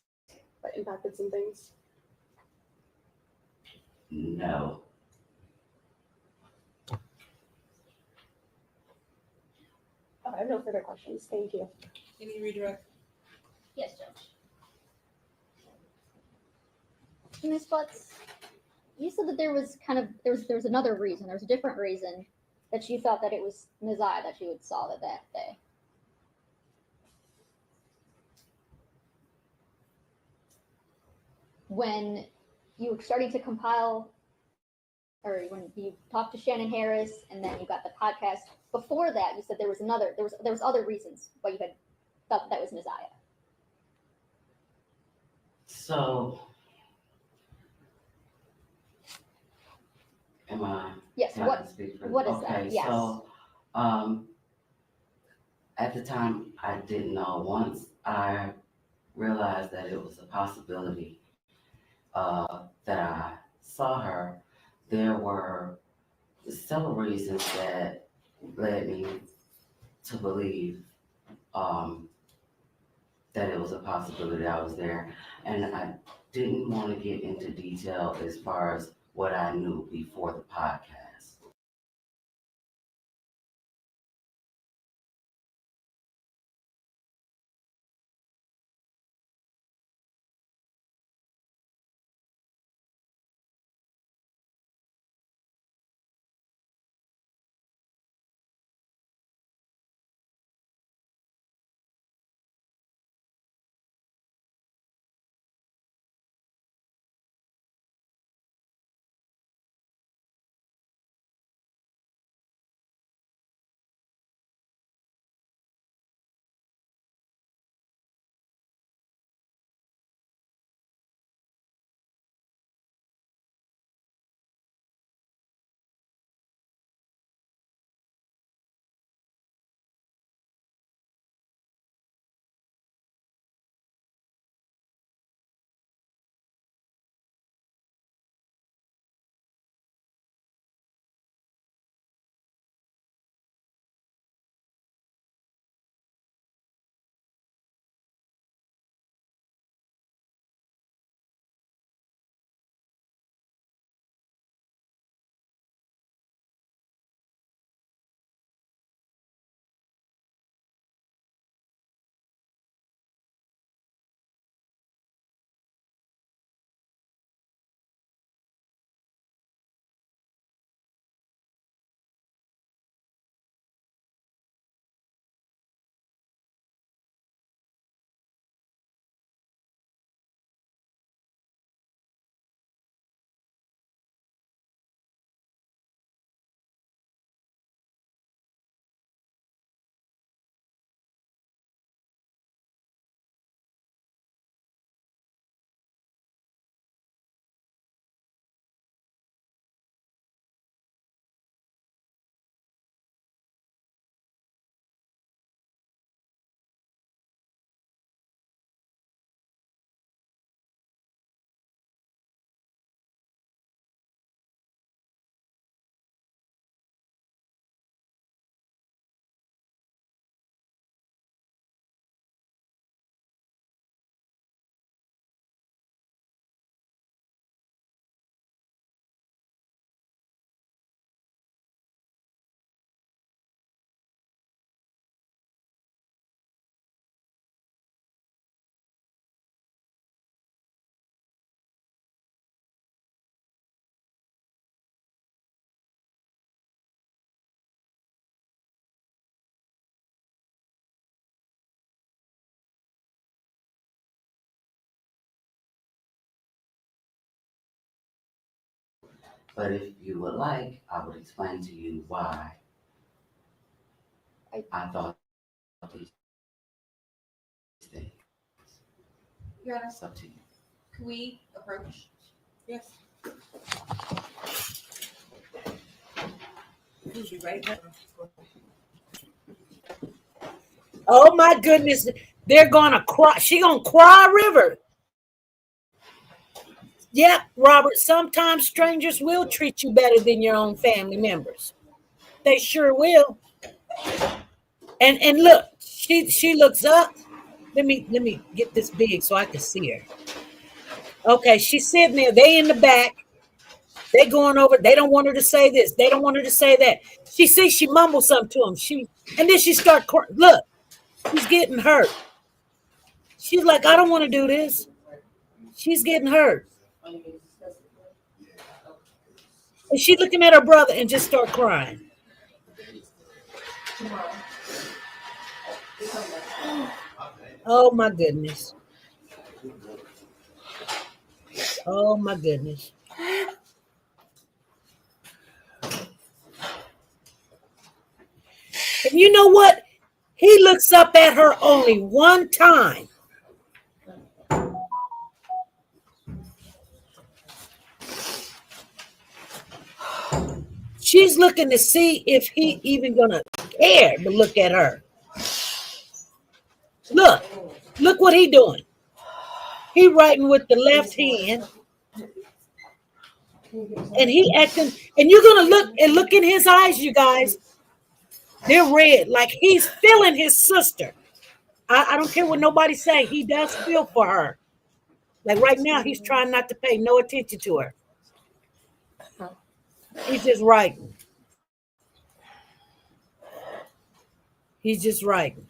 that impacted some things? No. Oh, I have no further questions. Thank you. Any redirect? Yes, Judge. Ms. Butts, you said that there was another reason, there was a different reason that you thought that it was Messiah that you had saw that day. When you were starting to compile, or when you talked to Shannon Harris, and then you got the podcast. Before that, you said there was other reasons why you had thought that was Messiah. So, am I? Yes. Can I speak for What is okay, that? Yes. So, at the time, I didn't know. Once I realized that it was a possibility that I saw her, there were several reasons that led me to believe that it was a possibility I was there. And I didn't want to get into detail as far as what I knew before the podcast. But if you would like, I would explain to you why I thought these things. Your Honor, It's up to you. can we approach? Yes. You right? Oh my goodness, they're gonna cry. She gonna cry a river. Yeah, Robert. Sometimes strangers will treat you better than your own family members. They sure will. And look, she looks up. Let me get this big so I can see her. Okay, she's sitting there. They in the back. They going over. They don't want her to say this. They don't want her to say that. She sees she mumbles something to him. And then she start crying. Look, she's getting hurt. She's like, I don't want to do this. She's getting hurt. And she looking at her brother and just start crying. Oh my goodness. Oh my goodness. And you know what? He looks up at her only one time. She's looking to see if he even gonna care to look at her. Look what he doing. He writing with the left hand. And he acting, and you're gonna look in his eyes, you guys. They're red, like he's feeling his sister. I don't care what nobody say. He does feel for her. Like right now, he's trying not to pay no attention to her. He's just writing. He's just writing.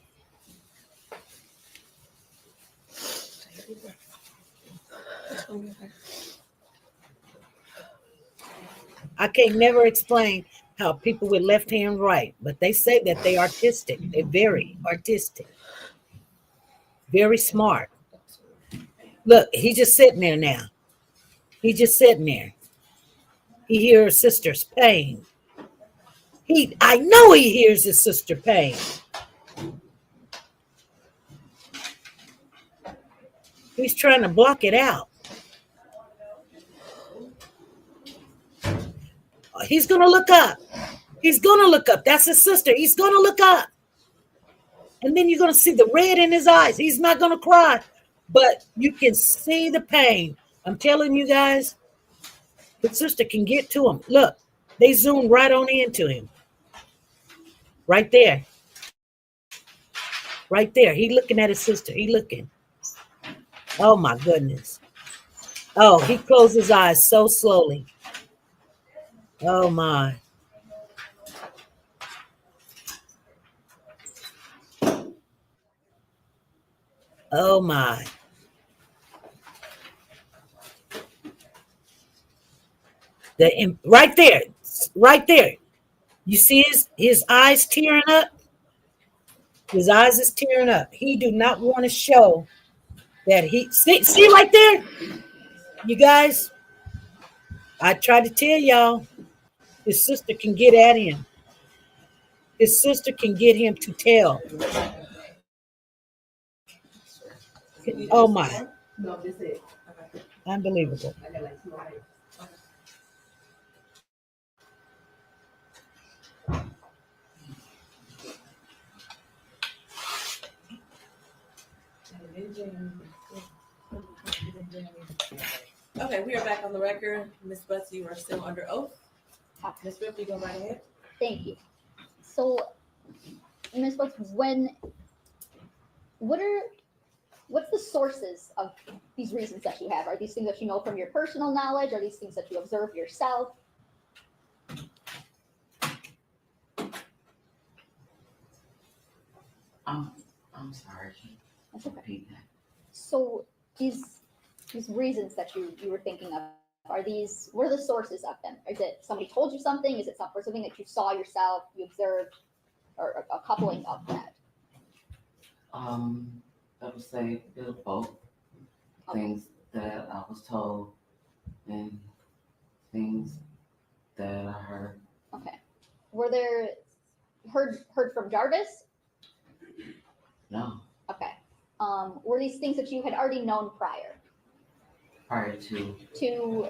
I can't never explain how people with left hand write, but they say that they artistic. They're very artistic, very smart. Look, he's just sitting there now. He's just sitting there. He hears his sister's pain. I know he hears his sister pain. He's trying to block it out. He's gonna look up. He's gonna look up. That's his sister. He's gonna look up. And then you're gonna see the red in his eyes. He's not gonna cry, but you can see the pain. I'm telling you guys, his sister can get to him. Look, they zoomed right on into him. Right there. Right there. He looking at his sister. He looking. Oh my goodness. Oh, he closed his eyes so slowly. Oh my. Oh my. Right there. Right there. You see his eyes tearing up? His eyes is tearing up. He do not want to show that he see right there? You guys, I try to tell y'all, his sister can get at him. His sister can get him to tell. Oh my. No, this it. Unbelievable. I got like 2 more. Okay, we are back on the record. Ms. Butts, you are still under oath. Ms. Swift, you go right ahead. Thank you. So, Ms. Brooks, what's the sources of these reasons that you have? Are these things that you know from your personal knowledge? Are these things that you observe yourself? I'm sorry. That's okay. Repeat that. So these reasons that you were thinking of, what are the sources of them? Is it somebody told you something? Is it something that you saw yourself, you observed, or a coupling of that? I would say it was both things that I was told and things that I heard. Okay. Were there heard from Jarvis? No, Okay. Were these things that you had already known prior prior to. to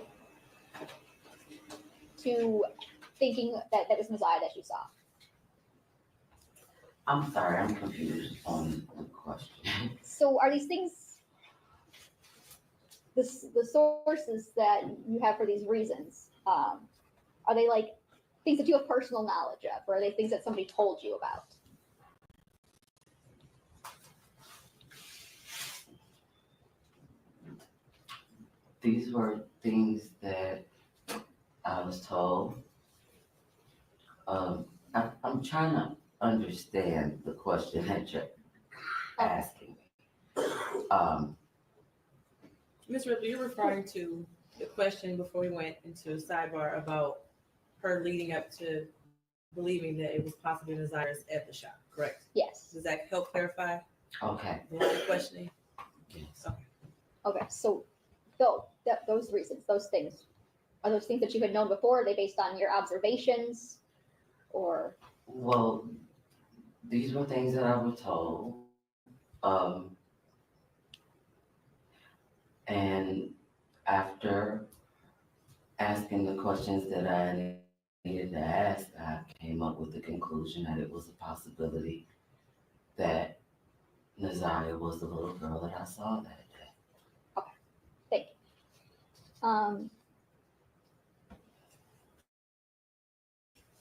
thinking that that was Messiah that you saw? I'm sorry, I'm confused on the question. So are these things the sources that you have for these reasons? Are they like things that you have personal knowledge of, or are they things that somebody told you about? These were things that I was told. I'm trying to understand the question that you're asking me. Ms. Ripley, you're referring to the question before we went into a sidebar about her leading up to believing that it was possibly Nazir's at the shop, correct? Yes. Does that help clarify Okay, the line of questioning? yes. Okay. So those reasons, those things, are those things that you had known before? Are they based on your observations, or? Well, these were things that I was told. And after asking the questions that I needed to ask, I came up with the conclusion that it was a possibility that Nazia was the little girl that I saw that day. Thank you.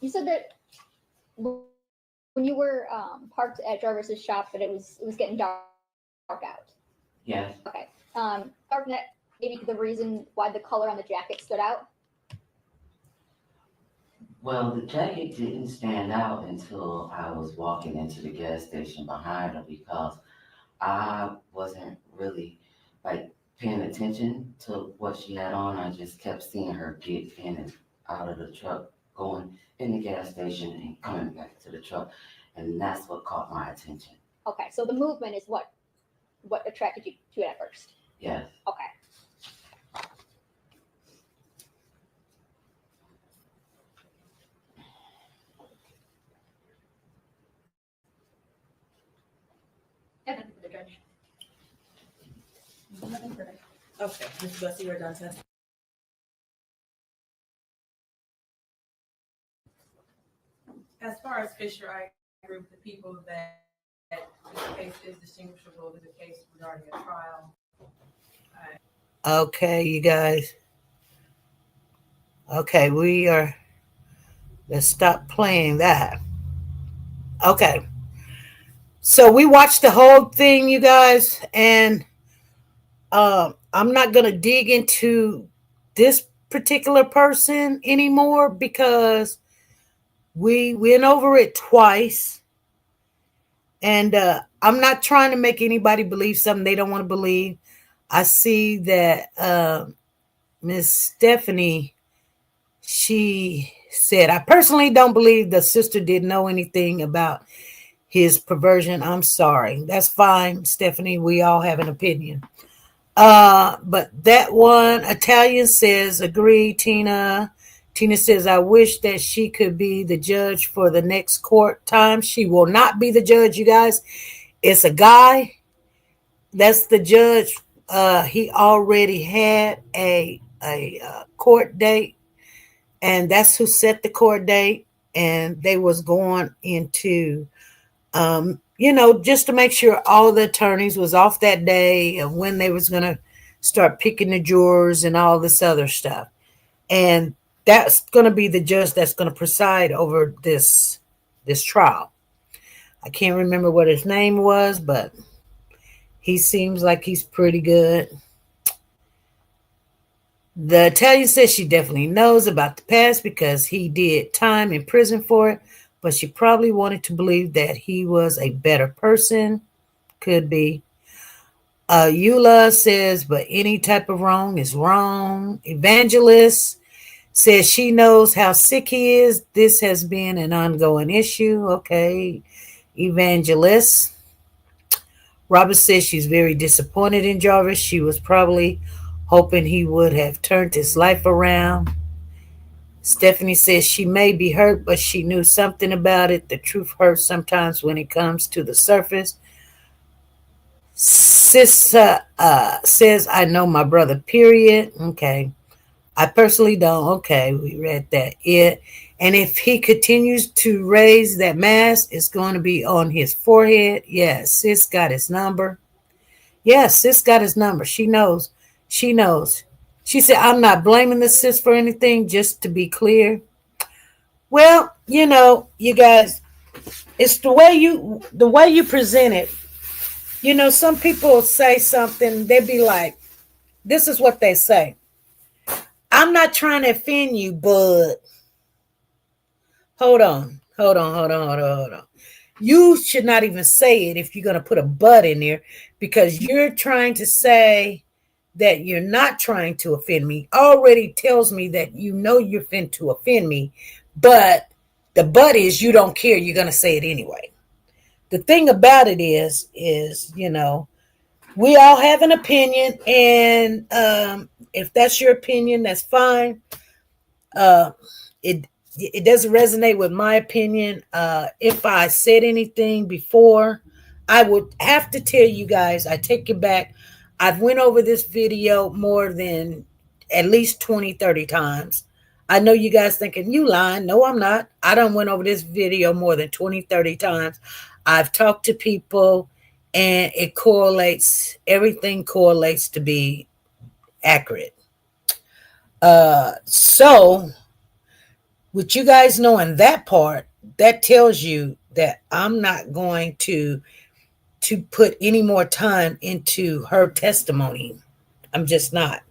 You said that when you were parked at Jarvis's shop, that it was getting dark out. Yes, Okay. Darknet, maybe the reason why the color on the jacket stood out. well, the jacket didn't stand out until I was walking into the gas station behind her because I wasn't really like paying attention to what she had on. I just kept seeing her get in and out of the truck, going in the gas station and coming back to the truck. And that's what caught my attention. Okay, so the movement is what attracted you to it at first. Yes. Okay. Nothing for the judge. Nothing further. Okay, Mr. Bussey, we're done testing. As far as Fisher, I agree with the people that this case is distinguishable to the case regarding a trial. Okay, you guys. Okay, let's stop playing that. Okay. So we watched the whole thing, you guys, and I'm not gonna dig into this particular person anymore because we went over it twice, and I'm not trying to make anybody believe something they don't want to believe. I see that Miss Stephanie, she said, I personally don't believe the sister didn't know anything about his perversion. I'm sorry. That's fine, Stephanie. We all have an opinion. But that one, Italian says, agree, Tina. Tina says, I wish that she could be the judge for the next court time. She will not be the judge, you guys. It's a guy. That's the judge. He already had a court date, and that's who set the court date. And they was going into just to make sure all the attorneys was off that day and when they was going to start picking the jurors and all this other stuff. And that's going to be the judge that's going to preside over this trial. I can't remember what his name was, but he seems like he's pretty good. The Italian says she definitely knows about the past because he did time in prison for it, but she probably wanted to believe that he was a better person. Could be. Eula says, but any type of wrong is wrong. Evangelist says she knows how sick he is. This has been an ongoing issue. Okay. Evangelist. Robert says she's very disappointed in Jarvis. She was probably hoping he would have turned his life around. Stephanie says she may be hurt, but she knew something about it. The truth hurts sometimes when it comes to the surface. Sis says, I know my brother, period. Okay. I personally don't. Okay, we read that. Yeah. And if he continues to raise that mask, it's going to be on his forehead. Yeah, sis got his number. Yeah, sis got his number. She knows. She knows. She said, I'm not blaming the sis for anything, just to be clear. Well, you guys, it's the way you present it. Some people say something, they be like, this is what they say. I'm not trying to offend you, but hold on. You should not even say it if you're going to put a but in there, because you're trying to say that you're not trying to offend me. Already tells me that you're fin to offend me, but the but is you don't care. You're going to say it anyway. The thing about it is, we all have an opinion, and if that's your opinion, that's fine. Uh, it it doesn't resonate with my opinion. If I said anything before, I would have to tell you guys, I take it back. I've went over this video more than at least 20, 30 times. I know you guys thinking, you lying. No, I'm not. I done went over this video more than 20, 30 times. I've talked to people, and it correlates. Everything correlates to be accurate. So with you guys knowing that part, that tells you that I'm not going to put any more time into her testimony. I'm just not,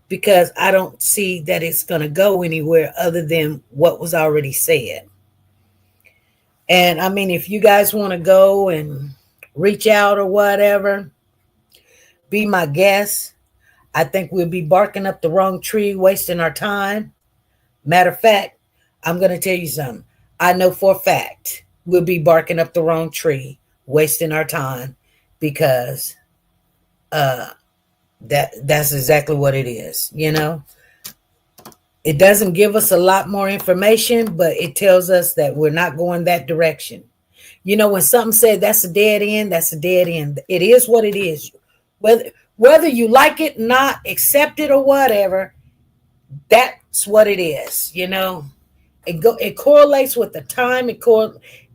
because I don't see that it's going to go anywhere other than what was already said. And I mean, if you guys want to go and reach out or whatever, be my guest. I think we'll be barking up the wrong tree, wasting our time. Matter of fact, I'm going to tell you something. I know for a fact we'll be barking up the wrong tree, wasting our time, because that's exactly what it is. It doesn't give us a lot more information, but it tells us that we're not going that direction. When something said that's a dead end, that's a dead end. It is what it is. Whether you like it, not accept it, or whatever, that's what it is. It correlates with the time.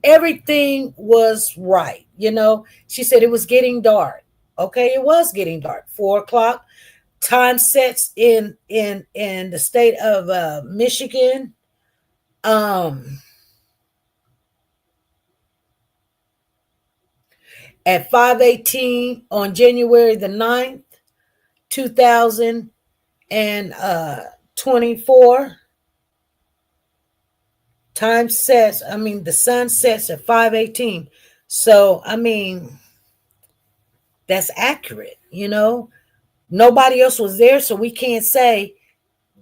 Everything was right. She said it was getting dark. Okay, it was getting dark. 4:00. Time sets in the state of Michigan. At 5:18 on January the 9th, 2024. Time sets, the sun sets at 5:18. So, that's accurate. Nobody else was there, so we can't say,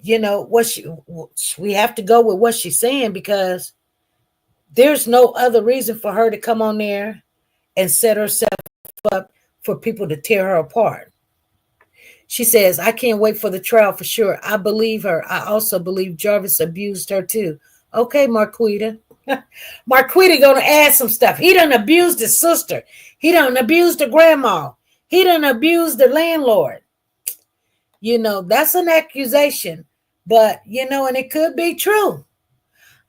we have to go with what she's saying, because there's no other reason for her to come on there and set herself up for people to tear her apart. She says, I can't wait for the trial for sure. I believe her. I also believe Jarvis abused her too. Okay, Marquita. Marquita gonna add some stuff. He done abused his sister. He done abused the grandma. He done abused the landlord. That's an accusation. But, and it could be true.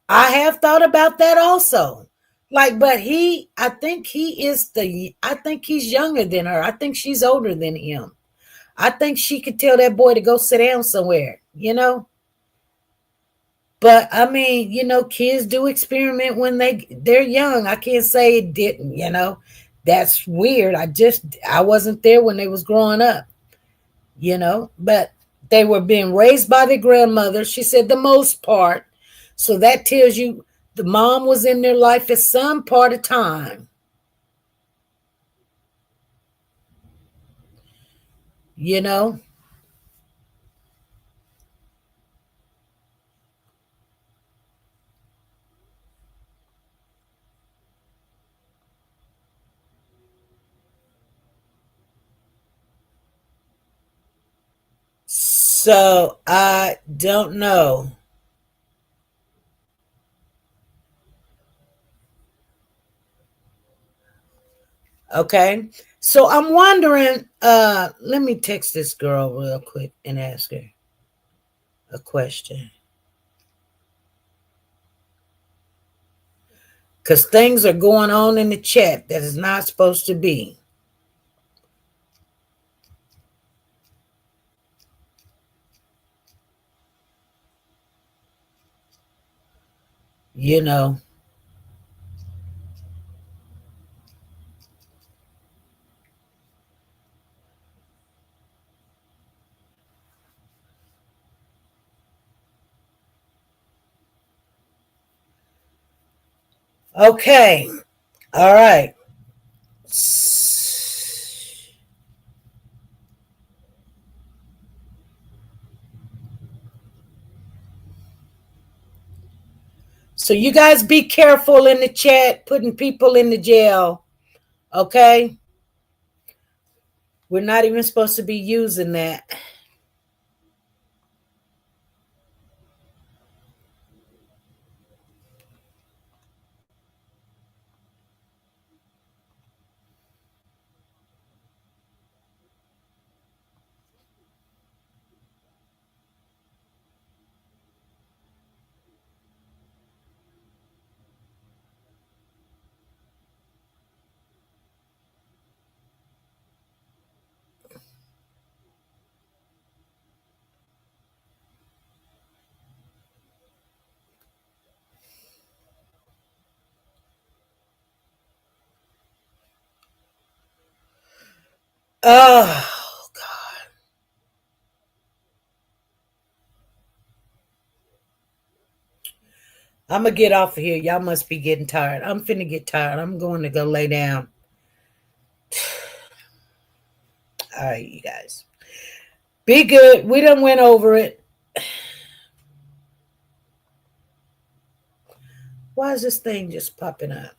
I have thought about that also. But I think he's younger than her. I think she's older than him. I think she could tell that boy to go sit down somewhere, But kids do experiment when they're young. I can't say it didn't, That's weird. I wasn't there when they was growing up, But they were being raised by their grandmother. She said the most part. So that tells you the mom was in their life at some part of time. So I don't know. Okay. So I'm wondering, let me text this girl real quick and ask her a question. Because things are going on in the chat that is not supposed to be. You know. Okay. All right. So you guys be careful in the chat, putting people in the jail. Okay. We're not even supposed to be using that. Oh, God. I'm going to get off of here. Y'all must be getting tired. I'm finna get tired. I'm going to go lay down. All right, you guys. Be good. We done went over it. Why is this thing just popping up?